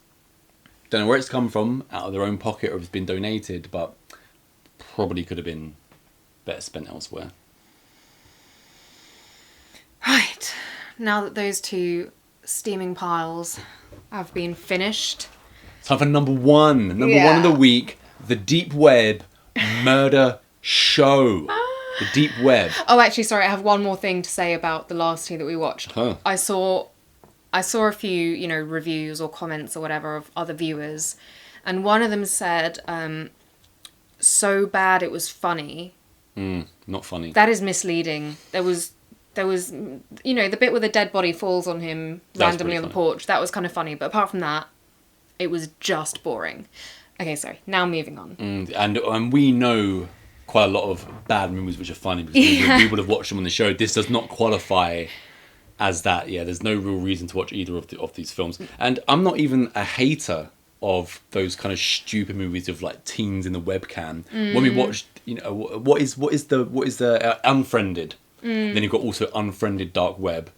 don't know where it's come from, out of their own pocket or if it's been donated, but probably could have been better spent elsewhere. Right. Now that those two steaming piles have been finished. Time for number one. Number one of the week. The Deepweb Murder Show. The Deepweb. Oh, actually, sorry. I have one more thing to say about the last two that we watched. Huh. I saw a few, reviews or comments or whatever of other viewers. And one of them said, so bad it was funny. Not funny. That is misleading. There was, the bit where the dead body falls on him randomly on the porch. That was kind of funny. But apart from that, it was just boring. Okay, sorry. Now moving on. And we know quite a lot of bad movies which are funny because we would have watched them on the show. This does not qualify as that. Yeah, there's no real reason to watch either of these films. And I'm not even a hater of those kind of stupid movies of like teens in the webcam. When we watched, what is the Unfriended? Then you've got also Unfriended Dark Web.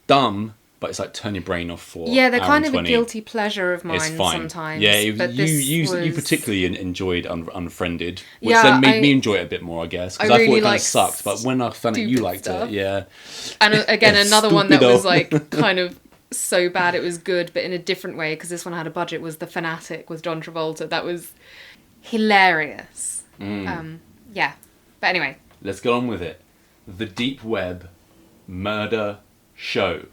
Dumb, but it's like turn your brain off for yeah, they're hour kind and of 20. a guilty pleasure of mine It's fine. sometimes. Yeah, but you particularly enjoyed Unfriended, which Yeah, then made me enjoy it a bit more, I guess, because I thought really it kind of like sucked. But when I found it, you stupid liked stuff. it, yeah. And again, another one that Stupido. was like kind of so bad it was good, but in a different way, because this one had a budget, was The Fanatic with John Travolta. That was hilarious. Yeah. But anyway. Let's get on with it. The Deepweb Murder Show.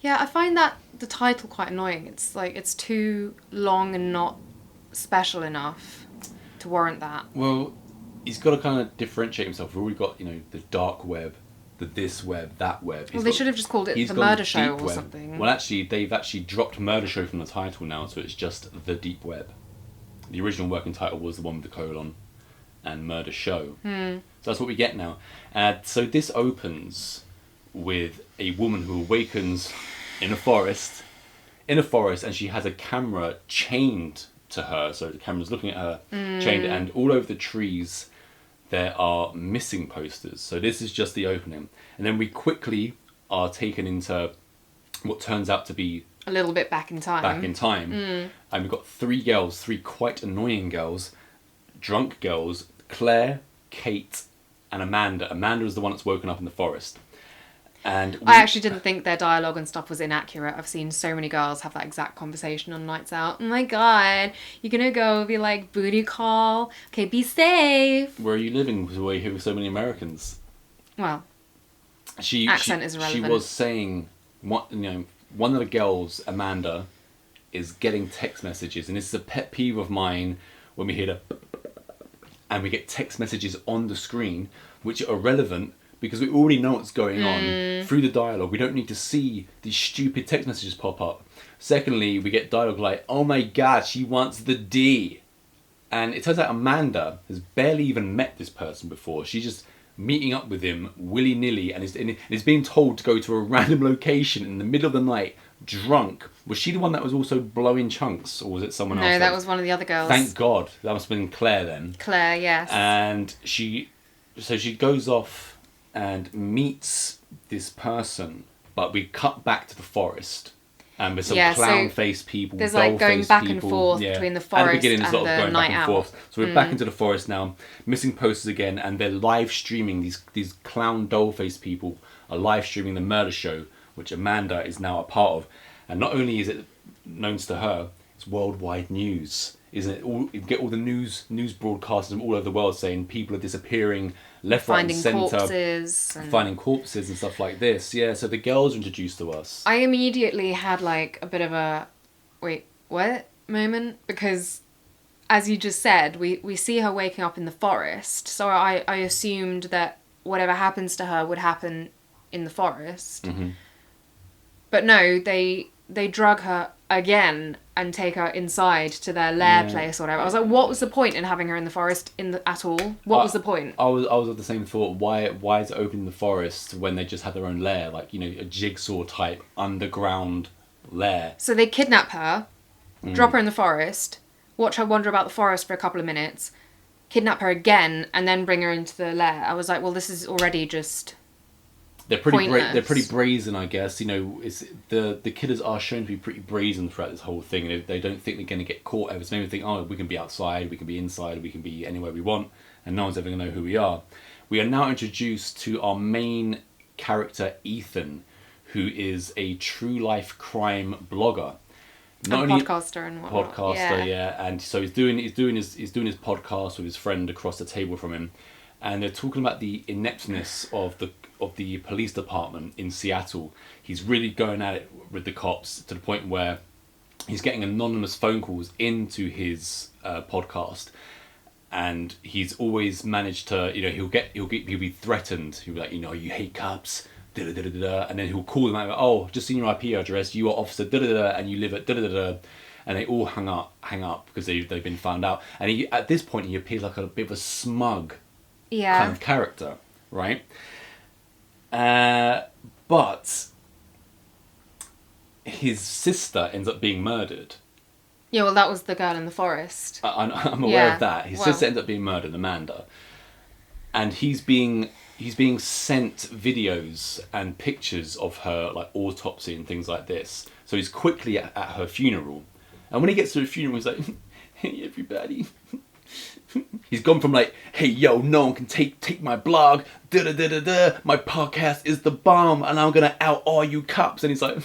Yeah, I find that the title quite annoying. It's like, it's too long and not special enough to warrant that. Well, he's got to kind of differentiate himself. We've already got, the dark web, the this web, that web. Well, they should have just called it The Murder Show or something. Well, actually, they've actually dropped Murder Show from the title now, so it's just The Deep Web. The original working title was the one with the colon and Murder Show. So that's what we get now. So this opens with a woman who awakens in a forest, and she has a camera chained to her. So the camera's looking at her, chained, and all over the trees there are missing posters. So this is just the opening. And then we quickly are taken into what turns out to be a little bit back in time. And we've got three quite annoying girls, drunk girls, Claire, Kate, and Amanda. Amanda is the one that's woken up in the forest. And I actually didn't think their dialogue and stuff was inaccurate. I've seen so many girls have that exact conversation on nights out. Oh my god, you're gonna go be like, booty call. Okay, be safe. Where are you living? Where you hear with so many Americans? Well, accent is irrelevant. She was saying, one of the girls, Amanda, is getting text messages, and this is a pet peeve of mine when we hear the and we get text messages on the screen which are irrelevant because we already know what's going on through the dialogue. We don't need to see these stupid text messages pop up. Secondly, we get dialogue like, oh my god, she wants the D. And it turns out Amanda has barely even met this person before. She's just meeting up with him willy-nilly and is being told to go to a random location in the middle of the night, drunk. Was she the one that was also blowing chunks, or was it someone else? No, that was one of the other girls. Thank God. That must have been Claire then. Claire, yes. And she goes off and meets this person, but we cut back to the forest. And with some clown-faced people, there's like going back and forth between the forest at the beginning, and sort of the going night back and owl. forth. So we're back into the forest now, missing posters again, and they're live streaming, these clown doll-faced people are live streaming the Murder Show, which Amanda is now a part of. And not only is it known to her, it's worldwide news, isn't it? You get all the news broadcasters from all over the world saying people are disappearing left, right, and centre, finding corpses and stuff like this. Yeah, so the girls are introduced to us. I immediately had like a bit of a wait, what moment, because as you just said, we see her waking up in the forest, so I assumed that whatever happens to her would happen in the forest. But no, they drug her again and take her inside to their lair place or whatever. I was like, what was the point in having her in the forest at all? What was the point? I was of the same thought. Why is it open in the forest when they just had their own lair, like a jigsaw type underground lair? So they kidnap her, drop her in the forest, watch her wander about the forest for a couple of minutes, kidnap her again and then bring her into the lair. I was like, well, this is already just they're pretty pointless. they're pretty brazen, I guess. You know, it's the killers are shown to be pretty brazen throughout this whole thing. They don't think they're going to get caught ever. So maybe think, oh, we can be outside, we can be inside, we can be anywhere we want, and no one's ever going to know who we are. We are now introduced to our main character, Ethan, who is a true life crime blogger. Podcaster and whatnot. Podcaster, yeah. And so he's doing his podcast with his friend across the table from him, and they're talking about the ineptness of the police department in Seattle. He's really going at it with the cops to the point where he's getting anonymous phone calls into his podcast, and he's always managed to, you know, he'll be threatened. He'll be like, you know, you hate cops, da da da da, and then he'll call them out. Oh, just seen your IP address. You are officer da da da, and you live at da da da. And they all hang up because they've been found out. And he, at this point, he appears like a bit of a smug kind of character, right? But his sister ends up being murdered. Yeah, well, that was the girl in the forest. I'm aware of that. His sister ends up being murdered, Amanda, and he's being sent videos and pictures of her, like autopsy and things like this. So he's quickly at her funeral, and when he gets to the funeral, he's like, "Hey, everybody." He's gone from like, "Hey, yo, no one can take my blog, da da da da da. My podcast is the bomb, and I'm gonna out all you cops." And he's like,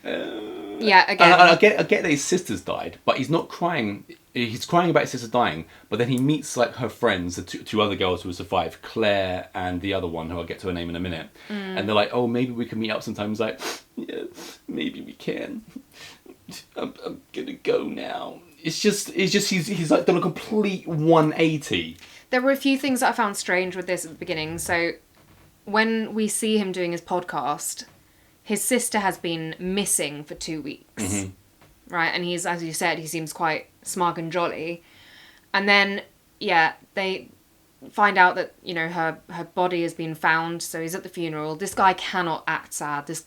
yeah, again. And I get that his sister's died, but he's not crying. He's crying about his sister dying, but then he meets like her friends, the two other girls who survived, Claire and the other one, who I'll get to her name in a minute. And they're like, "Oh, maybe we can meet up sometime." He's like, "Yeah, maybe we can. I'm gonna go now." It's just he's like done a complete 180. There were a few things that I found strange with this at the beginning. So when we see him doing his podcast, his sister has been missing for 2 weeks. Right? And he's, as you said, he seems quite smug and jolly. And then, yeah, they find out that, you know, her body has been found, so he's at the funeral. This guy cannot act sad. This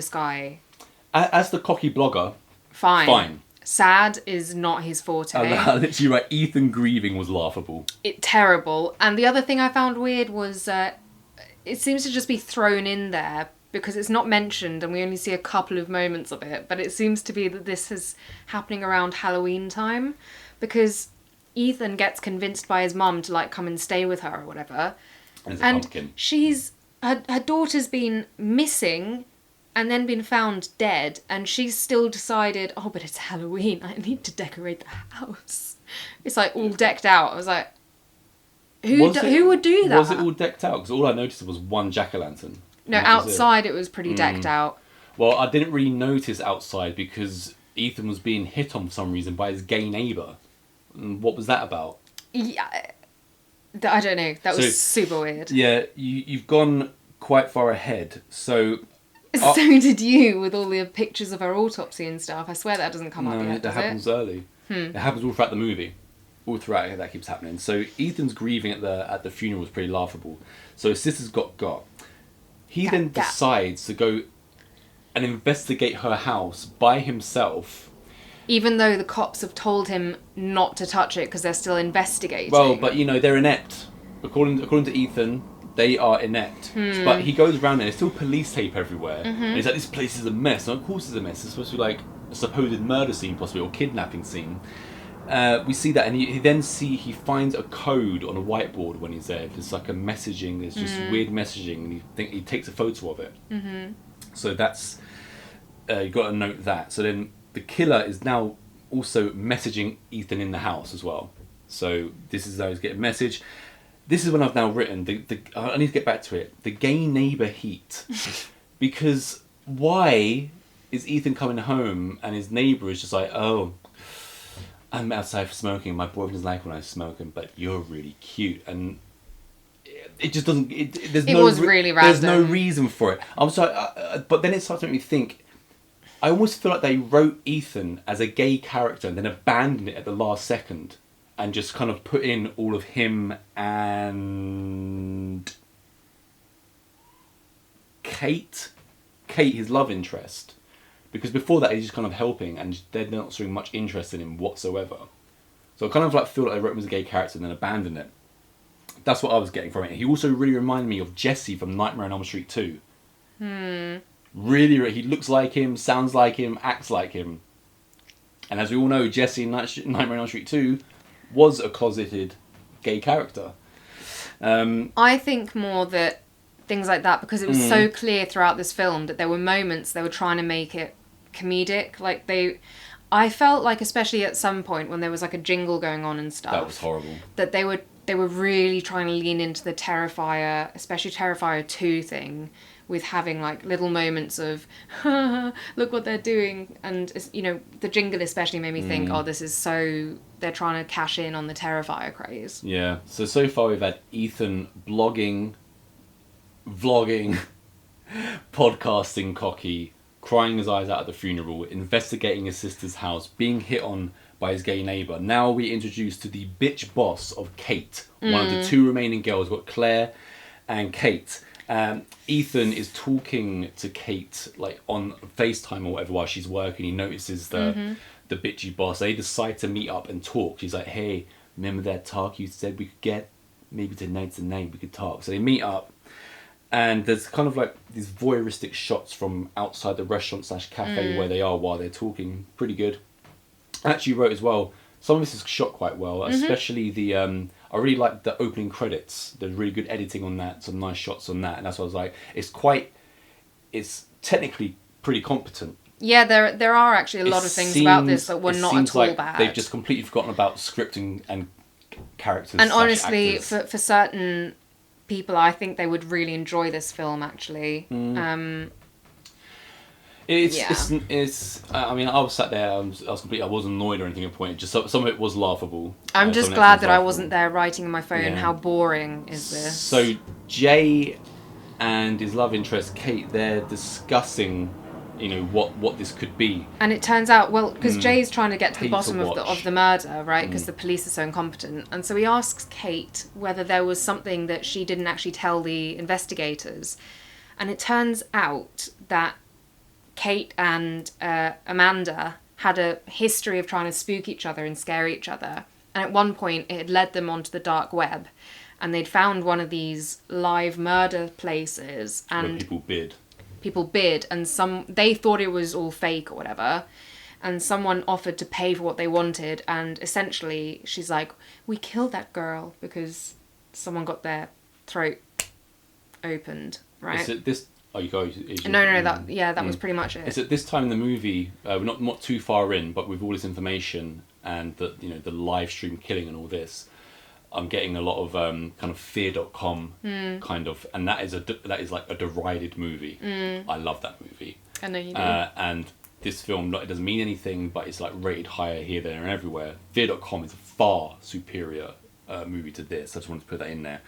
guy... As the cocky blogger, fine. Sad is not his forte. Literally right, Ethan grieving was laughable. Terrible. And the other thing I found weird was it seems to just be thrown in there because it's not mentioned and we only see a couple of moments of it, but it seems to be that this is happening around Halloween time because Ethan gets convinced by his mum to like come and stay with her or whatever. And she's her daughter's been missing and then been found dead, and she's still decided, oh, but it's Halloween, I need to decorate the house. It's like all decked out. I was like, who would do that? Was it all decked out? Because all I noticed was one jack-o'-lantern. No, outside it was pretty decked out. Well, I didn't really notice outside because Ethan was being hit on for some reason by his gay neighbour. And what was that about? Yeah, I don't know. That was super weird. Yeah, you've gone quite far ahead. So did you, with all the pictures of her autopsy and stuff. I swear that doesn't come up yet, that happens early. It happens all throughout the movie. All throughout it, that keeps happening. So Ethan's grieving at the funeral was pretty laughable. So his sister's got. He then decides to go and investigate her house by himself. Even though the cops have told him not to touch it because they're still investigating. Well, but you know, they're inept. According to Ethan, they are inept. But he goes around and there's still police tape everywhere. And he's like, this place is a mess. And of course it's a mess. It's supposed to be like a supposed murder scene, possibly, or kidnapping scene. We see that, and he finds a code on a whiteboard when he's there. There's like a messaging, there's just weird messaging, and he takes a photo of it. So that's, you've got to note that. So then the killer is now also messaging Ethan in the house as well. So this is how he's getting a message. This is when I've now written, I need to get back to it, the gay neighbour heat. Because why is Ethan coming home and his neighbour is just like, oh, I'm outside for smoking, my boyfriend doesn't like when I'm smoking, but you're really cute. And it just doesn't... really random. There's no reason for it. I'm sorry, but then it starts to make me think, I almost feel like they wrote Ethan as a gay character and then abandoned it at the last second and just kind of put in all of him and Kate, his love interest. Because before that, he's just kind of helping, and they're not showing much interest in him whatsoever. So I kind of like feel like they wrote him as a gay character and then abandoned it. That's what I was getting from it. He also really reminded me of Jesse from Nightmare on Elm Street 2. Really, he looks like him, sounds like him, acts like him. And as we all know, Jesse in Nightmare on Elm Street 2 was a closeted gay character. I think more that things like that, because it was so clear throughout this film that there were moments they were trying to make it comedic. Like I felt like, especially at some point when there was like a jingle going on and stuff. That was horrible. That they were really trying to lean into the Terrifier, especially Terrifier 2 thing, with having like little moments of look what they're doing, and you know, the jingle especially made me think, oh, this is so they're trying to cash in on the Terrifier craze. Yeah. So far we've had Ethan vlogging, podcasting cocky, crying his eyes out at the funeral, investigating his sister's house, being hit on by his gay neighbour. Now we're introduced to the bitch boss of Kate, one of the two remaining girls. We've got Claire and Kate. Ethan is talking to Kate like on FaceTime or whatever while she's working. He notices the bitchy boss. They decide to meet up and talk. She's like, hey, remember that talk you said we could get? Maybe tonight's the night we could talk. So they meet up, and there's kind of like these voyeuristic shots from outside the restaurant / cafe where they are while they're talking. Pretty good. I actually wrote as well, some of this is shot quite well, especially the I really like the opening credits. There's really good editing on that, some nice shots on that, and that's what I was like, it's technically pretty competent. Yeah, there are actually a lot of things about this that were not at all like bad. They've just completely forgotten about scripting and characters. And honestly, for certain people, I think they would really enjoy this film, actually. It's. I mean, I was sat there. I wasn't annoyed or anything at the point. Just some of it was laughable. I'm just glad that I wasn't there writing in my phone. How boring is this? So Jay and his love interest Kate, they're discussing, you know, what this could be. And it turns out, well, because Jay's trying to get to the bottom of the murder, right? Because the police are so incompetent, and so he asks Kate whether there was something that she didn't actually tell the investigators, and it turns out that Kate and Amanda had a history of trying to spook each other and scare each other. And at one point, it had led them onto the dark web. And they'd found one of these live murder places. And where people bid. And they thought it was all fake or whatever. And someone offered to pay for what they wanted. And essentially, she's like, we killed that girl because someone got their throat opened, right? Is it this... Oh, you go. No. That was pretty much it. It's at this time in the movie, we're not too far in, but with all this information and the live stream killing and all this, I'm getting a lot of kind of fear.com kind of, and that is like a derided movie. I love that movie. I know you do. And this film, it doesn't mean anything, but it's like rated higher here, there, and everywhere. Fear.com is a far superior movie to this. I just wanted to put that in there.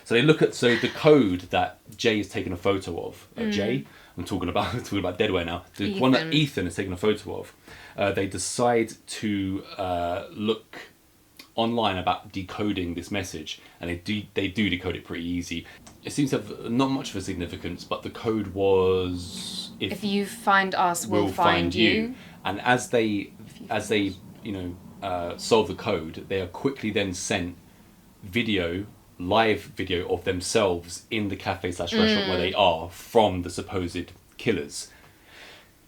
So they look at the code that Jay has taken a photo of. Jay, I'm talking about Deadware now. The one that Ethan has taken a photo of. They decide to look online about decoding this message, and they do decode it pretty easy. It seems to have not much of a significance, but the code was if you find us, we'll find you. And as they solve the code, they are quickly then sent live video of themselves in the cafe / restaurant where they are from the supposed killers.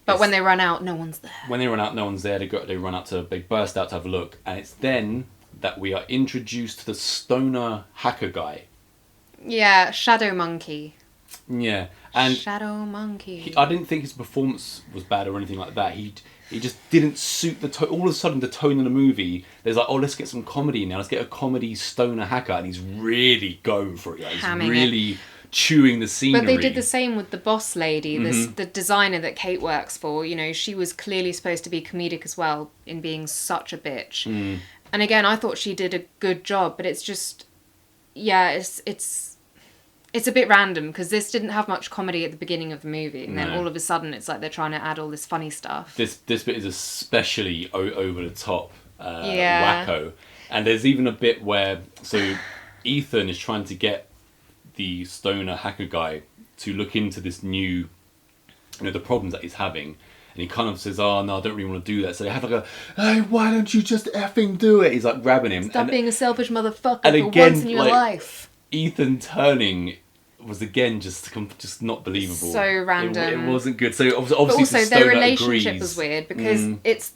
But when they run out, no one's there. When they run out, no one's there. They burst out to have a look, and it's then that we are introduced to the stoner hacker guy. Yeah, Shadow Monkey. Yeah, and Shadow Monkey. I didn't think his performance was bad or anything like that. He just didn't suit the tone. All of a sudden, the tone of the movie, there's like, oh, let's get some comedy now. Let's get a comedy stoner hacker, and he's really going for it. He's really chewing the scenery. But they did the same with the boss lady, the designer that Kate works for. You know, she was clearly supposed to be comedic as well in being such a bitch. And again, I thought she did a good job, but it's just, it's a bit random because this didn't have much comedy at the beginning of the movie, and then all of a sudden it's like they're trying to add all this funny stuff. This bit is especially over the top, wacko, and there's even a bit where Ethan is trying to get the stoner hacker guy to look into this new, the problems that he's having. he kind of says, "Oh no, I don't really want to do that." So they have like a, "Hey, why don't you just effing do it?" He's like grabbing him. Stop being a selfish motherfucker and for again, once in your like, life. Ethan turning was again just not believable. So random. It wasn't good. So obviously, But also the stoner their relationship agrees. was weird because it's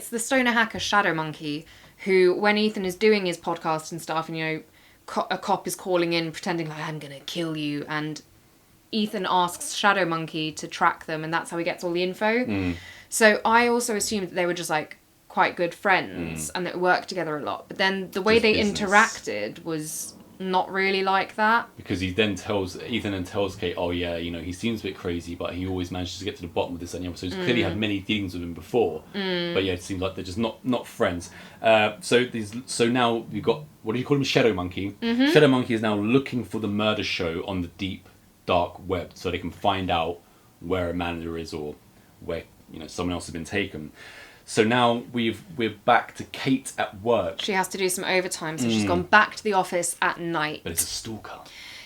the stoner hacker Shadow Monkey who, when Ethan is doing his podcast and stuff, and a cop is calling in pretending like, I'm gonna kill you, and Ethan asks Shadow Monkey to track them, and that's how he gets all the info. So I also assumed that they were just like quite good friends and that worked together a lot. But then the way Just they business. interacted was not really like that. Because Ethan then tells Kate, "Oh yeah, he seems a bit crazy, but he always manages to get to the bottom of this and the other." So he's clearly had many dealings with him before. But yeah, it seems like they're just not friends. So now we've got, what do you call him, Shadow Monkey? Shadow Monkey is now looking for the murder show on the deep dark web, so they can find out where Amanda is or where someone else has been taken. So now we're back to Kate at work. She has to do some overtime, so she's gone back to the office at night. But it's a stalker.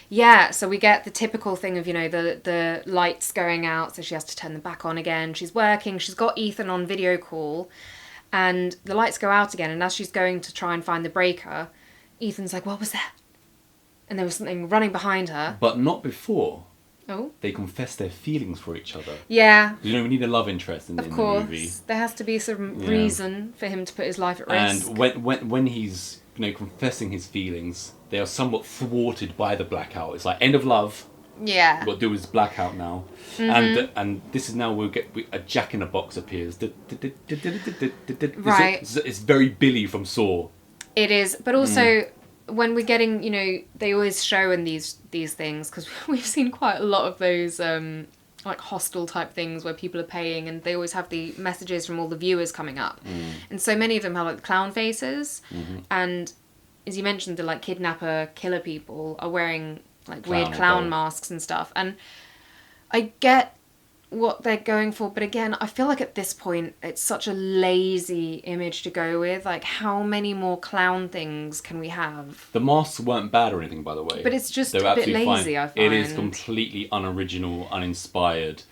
Yeah, so we get the typical thing of, the lights going out, so she has to turn them back on again. She's working, she's got Ethan on video call, and the lights go out again, and as she's going to try and find the breaker, Ethan's like, what was that? And there was something running behind her. But not before. Oh? They confess their feelings for each other. Yeah. We need a love interest in the movie. There has to be some reason for him to put his life at risk. And when he's confessing his feelings, they are somewhat thwarted by the blackout. It's like end of love. Yeah. What to do is blackout now, and this is now a Jack in a Box appears. Right. It's very Billy from Saw. It is, but also when we're getting, they always show in these things, because we've seen quite a lot of those like hostel type things where people are paying, and they always have the messages from all the viewers coming up, and so many of them have like clown faces, and as you mentioned, the like kidnapper killer people are wearing like weird clown masks and stuff, and I get what they're going for, but again, I feel like at this point it's such a lazy image to go with. Like, how many more clown things can we have? The masks weren't bad or anything, by the way, but it's just they were a bit absolutely lazy. fine. I find it is completely unoriginal, uninspired,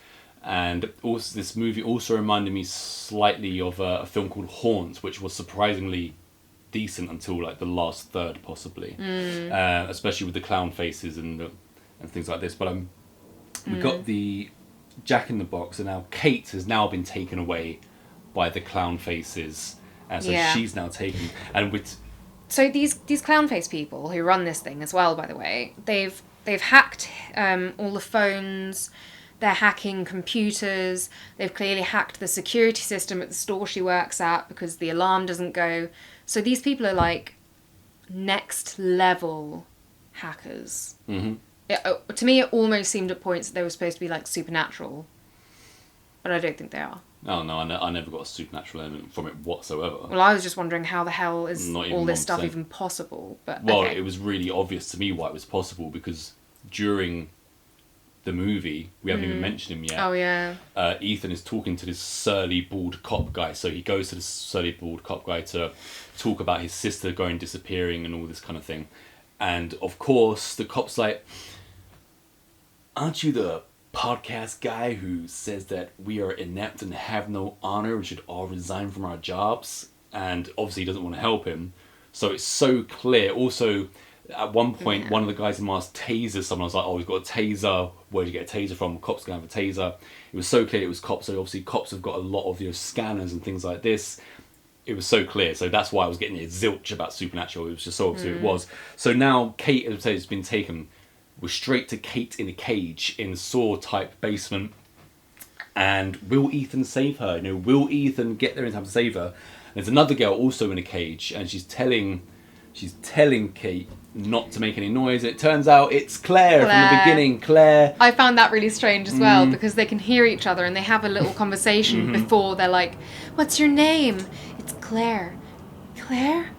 and also this movie also reminded me slightly of a film called Haunt, which was surprisingly decent until like the last third, possibly, especially with the clown faces and things like this. But we got the Jack in the Box, and now Kate has now been taken away by the clown faces, and so she's now taken. And with so these clown face people who run this thing as well, by the way, they've hacked all the phones. They're hacking computers. They've clearly hacked the security system at the store she works at because the alarm doesn't go. So these people are like next level hackers. To me, it almost seemed at points that they were supposed to be like supernatural, but I don't think they are. Oh no, I never got a supernatural element from it whatsoever. Well, I was just wondering how the hell is all this 1%. stuff even possible? But It was really obvious to me why it was possible, because during the movie, we haven't even mentioned him yet. Oh yeah. Ethan is talking to this surly bald cop guy, so he goes to this surly bald cop guy to talk about his sister going disappearing and all this kind of thing, and of course the cop's like, "Aren't you the podcast guy who says that we are inept and have no honor and should all resign from our jobs?" And obviously he doesn't want to help him, so it's so clear. Also, at one point, one of the guys in mask tasers someone. I was like, "Oh, he's got a taser. Where'd you get a taser from? Cops gonna have a taser." It was so clear it was cops. So obviously cops have got a lot of scanners and things like this. It was so clear. So that's why I was getting a zilch about supernatural. It was just so obvious it was. So now Kate, as I say, has been taken. We're straight to Kate in a cage in Saw type basement. And will Ethan save her? Will Ethan get there in time to save her? There's another girl also in a cage, and she's telling Kate not to make any noise. It turns out it's Claire from the beginning. Claire. I found that really strange as well, because they can hear each other and they have a little conversation before they're like, "What's your name?" "It's Claire." "Claire?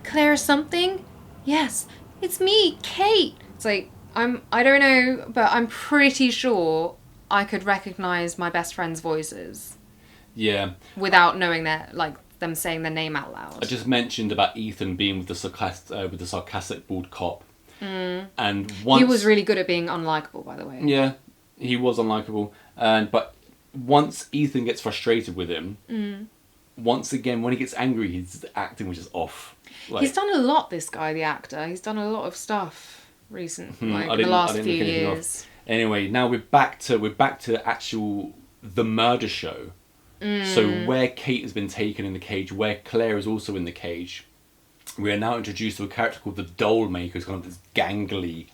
Claire something?" "Yes, it's me, Kate." It's like, I don't know, but I'm pretty sure I could recognise my best friend's voices. Yeah. Without knowing them saying their name out loud. I just mentioned about Ethan being with the sarcastic bald cop, and once he was really good at being unlikable, by the way. Yeah, he was unlikable, but once Ethan gets frustrated with him, once again, when he gets angry, his acting was just off. Like, he's done a lot, this guy, the actor. He's done a lot of stuff recently, like I in the last didn't few look anything years. Anyway, now we're back to actual the murder show. So where Kate has been taken in the cage, where Claire is also in the cage, we are now introduced to a character called the Doll Maker, who's kind of this gangly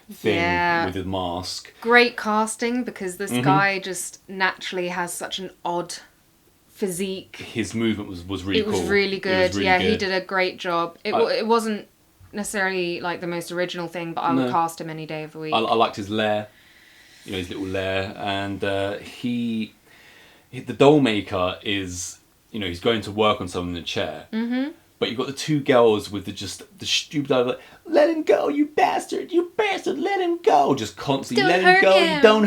thing with his mask. Great casting, because this guy just naturally has such an odd physique. His movement was really cool. It was really good. It was really good. He did a great job. It wasn't necessarily like the most original thing, but I would cast him any day of the week. I liked his lair, his little lair, and the Doll Maker is, he's going to work on someone in a chair. Mm-hmm. But you've got the two girls with the stupid, like, let him go, you bastard, let him go. Just constantly, Don't let hurt him go, him. don't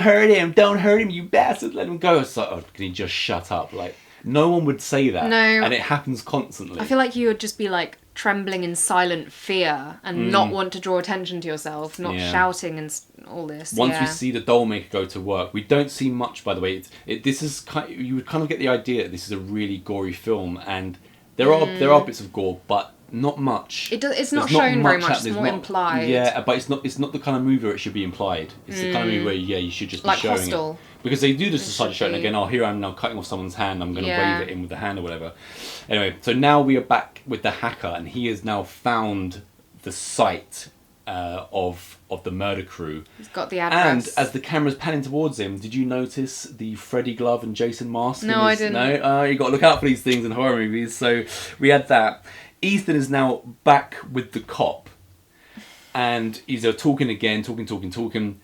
hurt him, you bastard, let him go. It's like, oh, can he just shut up? Like, no one would say that. No. And it happens constantly. I feel like you would just be like trembling in silent fear and not want to draw attention to yourself, not shouting and all this. Once we see the Doll Maker go to work, we don't see much, by the way. This is you would kind of get the idea that this is a really gory film, and there are bits of gore, but not much. It's not shown very much. It's more implied. Yeah, but it's not the kind of movie where it should be implied. It's the kind of movie where you should just be like showing Hostel. it. Because they do just decide to show it, and again, here I am now cutting off someone's hand, I'm going to wave it in with the hand or whatever. Anyway, so now we are back with the hacker, and he has now found the site of the murder crew. He's got the address. And as the camera's panning towards him, did you notice the Freddy glove and Jason mask? No, I didn't. No? You got to look out for these things in horror movies. So we had that. Ethan is now back with the cop, and he's talking again, talking.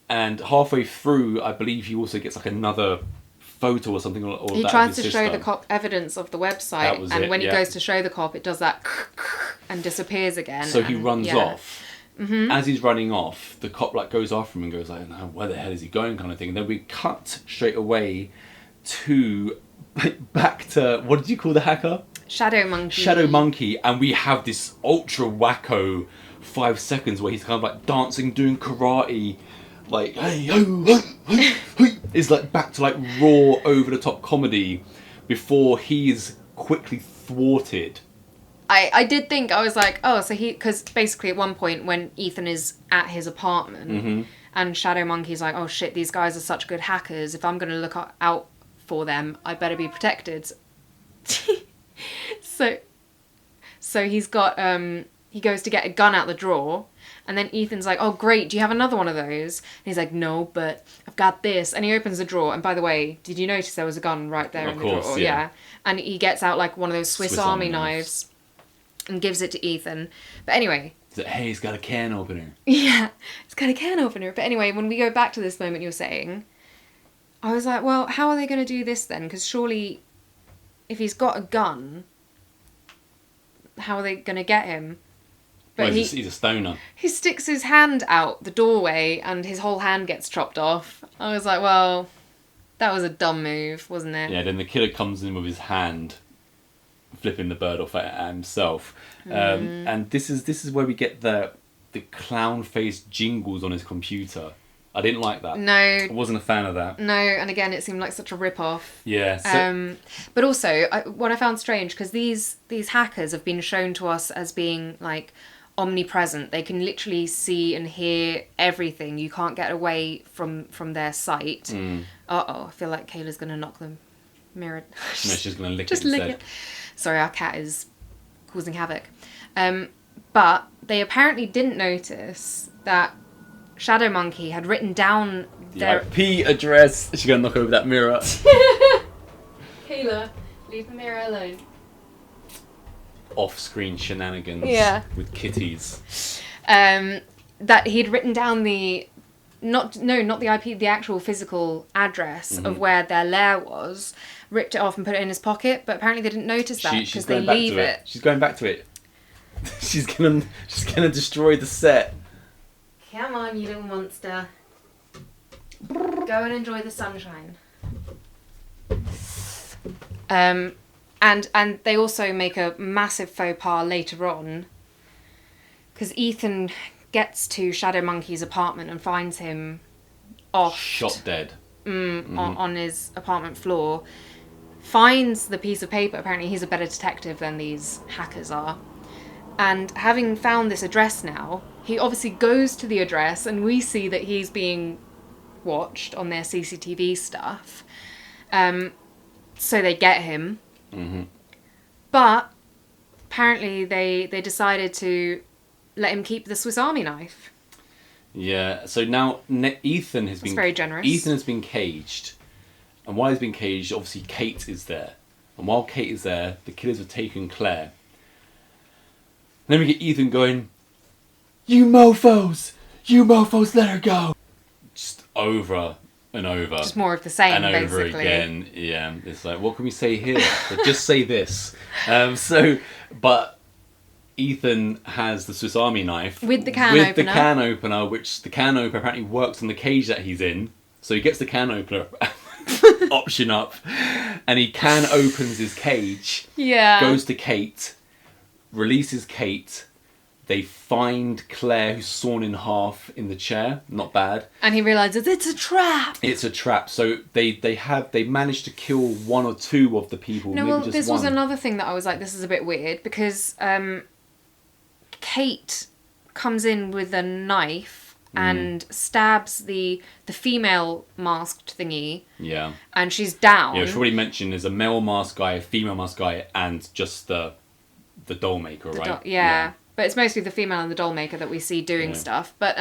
And halfway through, I believe he also gets like another photo or something. Or he tries to show the cop evidence of the website, and when he goes to show the cop, it does that and disappears again. So he runs off. Mm-hmm. As he's running off, the cop goes after him and goes like, "No, where the hell is he going?" kind of thing. And then we cut straight away to back to, what did you call the hacker? Shadow Monkey, and we have this ultra wacko 5 seconds where he's kind of like dancing, doing karate, like hey ho, hey, hey. It's like back to like raw over the top comedy before he's quickly thwarted. I did think, I was like, oh, so because basically at one point when Ethan is at his apartment and Shadow Monkey's like, oh shit, these guys are such good hackers, if I'm going to look out for them, I better be protected. So he's got, he goes to get a gun out the drawer, and then Ethan's like, oh great, do you have another one of those? And he's like, no, but I've got this. And he opens the drawer, and by the way, did you notice there was a gun right there in the drawer? Yeah. And he gets out like one of those Swiss Army knives and gives it to Ethan. But anyway. He's like, hey, he's got a can opener. Yeah, it's got a can opener. But anyway, when we go back to this moment you were saying, I was like, well, how are they going to do this then? Because surely, if he's got a gun, how are they going to get him? But he's a stoner. He sticks his hand out the doorway and his whole hand gets chopped off. I was like, well, that was a dumb move, wasn't it? Yeah, then the killer comes in with his hand, flipping the bird off at himself. And this is where we get the clown face jingles on his computer. I didn't like that. No. I wasn't a fan of that. No, and again, it seemed like such a rip-off. Yeah. So... but also, what I found strange, because these hackers have been shown to us as being, like, omnipresent. They can literally see and hear everything. You can't get away from their sight. Uh-oh, I feel like Kayla's going to knock the mirror. No, she's going to lick Just it lick instead. it. Sorry, our cat is causing havoc. But they apparently didn't notice that Shadow Monkey had written down their IP address. She's going to knock over that mirror. Kayla, leave the mirror alone. Off-screen shenanigans with kitties. That he'd written down not the IP, the actual physical address of where their lair was, ripped it off and put it in his pocket, but apparently they didn't notice that because they leave it. She's going back to it. she's gonna destroy the set. Come on, you little monster. Go and enjoy the sunshine. And they also make a massive faux pas later on, because Ethan gets to Shadow Monkey's apartment and finds him off. Shot dead. on his apartment floor, finds the piece of paper. Apparently he's a better detective than these hackers are. And having found this address now, he obviously goes to the address, and we see that he's being watched on their CCTV stuff. So they get him. But apparently they decided to let him keep the Swiss Army knife. Yeah, so now Ethan has been... very generous. Ethan has been caged. And while he's been caged, obviously Kate is there. And while Kate is there, the killers have taken Claire. And then we get Ethan going, "You mofos! You mofos, let her go!" Just over and over. Just more of the same, and basically. over again. Yeah, it's like, what can we say here? But just say this. But Ethan has the Swiss Army knife. With the can opener. Which the can opener apparently works on the cage that he's in. So he gets the can opener option up, and he can opens his cage. Yeah. Goes to Kate, releases Kate. They find Claire, who's sawn in half in the chair. Not bad. And he realises it's a trap. It's a trap. So they managed to kill one or two of the people. No, maybe well, just this one. was another thing that I was like, this is a bit weird, because Kate comes in with a knife and stabs the female masked thingy. Yeah. And she's down. Yeah, should probably mention there's a male mask guy, a female mask guy, and just the doll maker, right? Yeah. But it's mostly the female and the doll maker that we see doing stuff. But,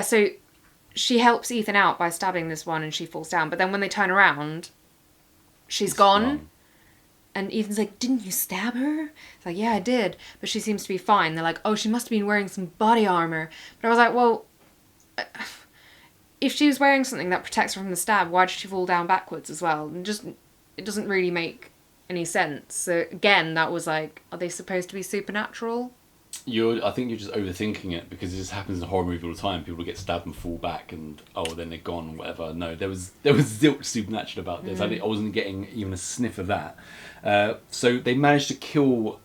so she helps Ethan out by stabbing this one and she falls down. But then when they turn around, she's gone. And Ethan's like, "Didn't you stab her?" It's like, "Yeah, I did. But she seems to be fine." They're like, "Oh, she must have been wearing some body armor." But I was like, well, if she was wearing something that protects her from the stab, why did she fall down backwards as well? And it doesn't really make any sense. So again, that was like, are they supposed to be supernatural? I think you're just overthinking it, because it just happens in a horror movie all the time. People get stabbed and fall back, and then they're gone, whatever. No, there was zilch supernatural about this. I wasn't getting even a sniff of that. So they managed to kill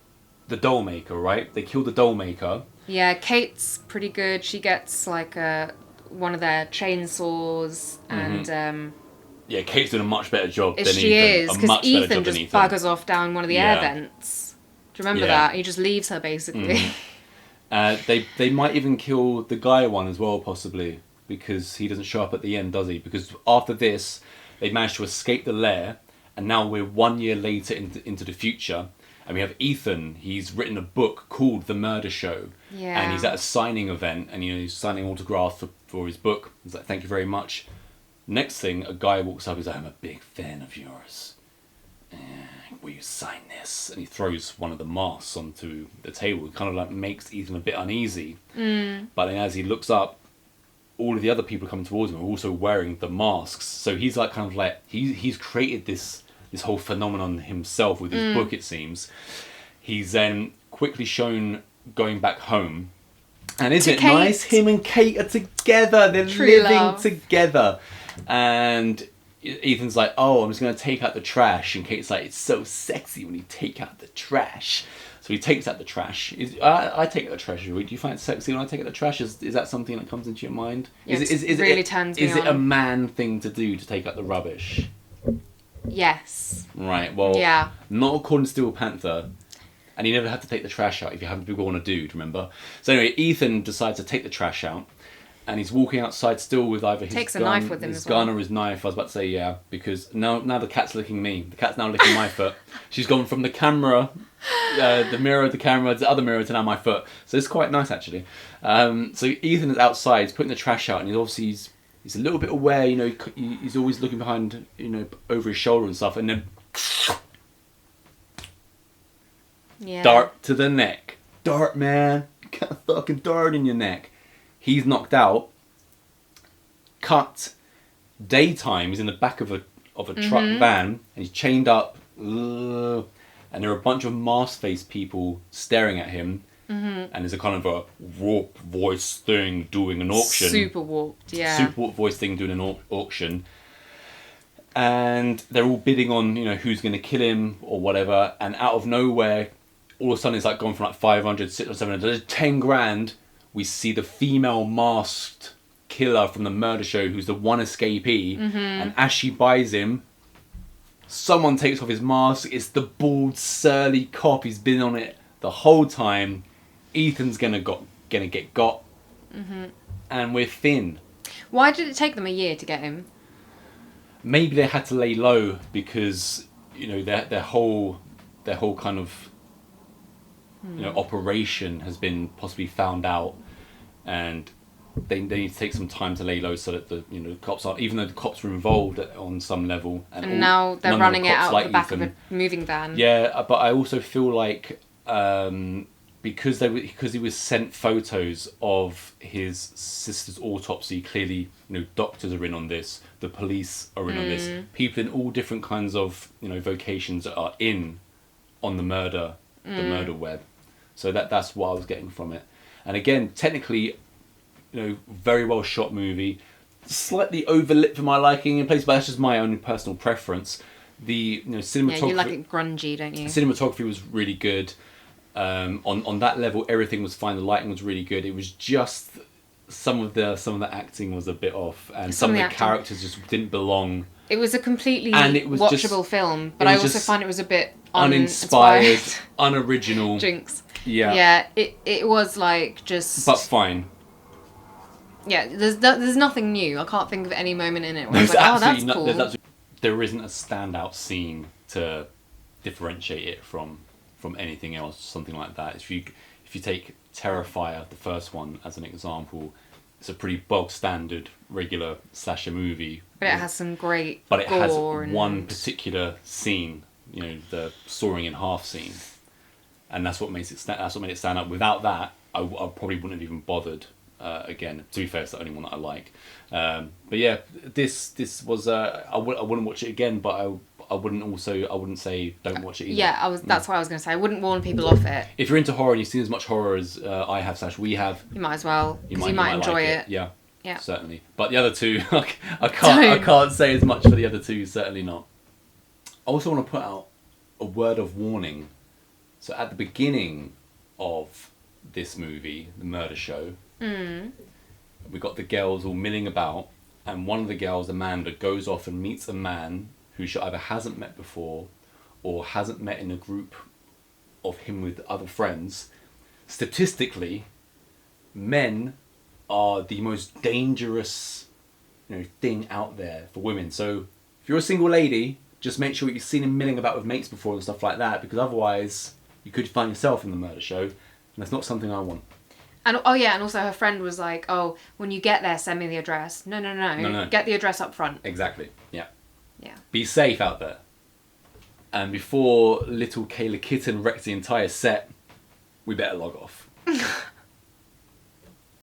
the doll maker, right? They killed the doll maker. Yeah, Kate's pretty good. She gets like one of their chainsaws and. Yeah, Kate's doing a much better job than Ethan. She is, because Ethan just buggers off down one of the air vents. Do you remember that? He just leaves her, basically. They might even kill the guy one as well, possibly, because he doesn't show up at the end, does he? Because after this, they managed to escape the lair, and now we're 1 year later into the future, and we have Ethan. He's written a book called The Murdershow, and he's at a signing event, and he's signing autographs for his book. He's like, "Thank you very much." Next thing, a guy walks up. He's like, "I'm a big fan of yours. Will you sign this?" And he throws one of the masks onto the table. It kind of like makes Ethan a bit uneasy. But then as he looks up, all of the other people coming towards him are also wearing the masks. So he's like, kind of like, he's created this whole phenomenon himself with his book, it seems. He's then quickly shown going back home. And isn't it nice? Him and Kate are together. They're living together. And Ethan's like, "Oh, I'm just going to take out the trash." And Kate's like, "It's so sexy when you take out the trash." So he takes out the trash. I take out the trash. Do you find it sexy when I take out the trash? Is that something that comes into your mind? Yeah, it really turns me on. Is it a man thing to do, to take out the rubbish? Yes. Right, well, not according to Steel Panther. And you never have to take the trash out if you haven't been born a dude, remember? So anyway, Ethan decides to take the trash out. And he's walking outside still with either his gun, or his knife. I was about to say, because now the cat's licking me. The cat's now licking my foot. She's gone from the camera, the mirror of the camera, to the other mirror, to now my foot. So it's quite nice, actually. So Ethan is outside, he's putting the trash out, and he's a little bit aware, he's always looking behind, over his shoulder and stuff, and then dart to the neck. Dart, man. You got a fucking dart in your neck. He's knocked out. Cut. Daytime. He's in the back of a truck van, and he's chained up. And there are a bunch of mask-faced people staring at him. And there's a kind of a warped voice thing doing an auction. Super warped, yeah. Super warped voice thing doing an auction. And they're all bidding on, who's going to kill him or whatever. And out of nowhere, all of a sudden it's like gone from like 500, 600, 700, 10 grand. We see the female masked killer from the murder show who's the one escapee. And as she buys him, someone takes off his mask. It's the bald, surly cop. He's been on it the whole time. Ethan's gonna get got. And we're Finn. Why did it take them a year to get him? Maybe they had to lay low because, you know, their whole kind of, you know, operation has been possibly found out, and they need to take some time to lay low so that the, you know, the cops aren't, even though the cops were involved on some level, and now they're running it out of the back of a moving van. Yeah, but I also feel like because he was sent photos of his sister's autopsy, clearly, you know, doctors are in on this, the police are in on this, people in all different kinds of, you know, vocations are in on the murder web. So that's what I was getting from it. And again, technically, you know, very well shot movie, slightly overlit for my liking in places, but that's just my own personal preference. The, you know, cinematography. Yeah, you like it grungy, don't you? Cinematography was really good. On that level, everything was fine. The lighting was really good. It was just some of the acting was a bit off, and some of the characters just didn't belong. It was a completely watchable watchable film, but I also find it was a bit uninspired, unoriginal. Jinx. Yeah. Yeah, it was like just. But fine. Yeah, there's nothing new. I can't think of any moment in it where I was like, oh, that's cool. There isn't a standout scene to differentiate it from anything else, something like that. If you take Terrifier, the first one, as an example, it's a pretty bog standard regular slasher movie. But it has some great But it has gore one particular scene, you know, the sawing in half scene, and that's what made it stand out. Without that, I probably wouldn't have even bothered. Again, to be fair, it's the only one that I like. But yeah, this was I wouldn't watch it again, but I wouldn't say don't watch it either. Yeah, that's what I was going to say. I wouldn't warn people off it. If you're into horror and you've seen as much horror as I have / we have, you might as well, because you might enjoy like it. Yeah, certainly. But the other two, I can't say as much for the other two. Certainly not. I also want to put out a word of warning. So at the beginning of this movie, the murder show, we got the girls all milling about, and one of the girls, Amanda, goes off and meets a man who she either hasn't met before or hasn't met in a group of him with other friends. Statistically, men are the most dangerous, you know, thing out there for women. So if you're a single lady, just make sure you've seen him milling about with mates before and stuff like that, because otherwise you could find yourself in the murder show, and that's not something I want. And and also her friend was like, "Oh, when you get there, send me the address." No. Get the address up front. Exactly. Yeah. Yeah. Be safe out there. And before little Kayla Kitten wrecks the entire set, we better log off.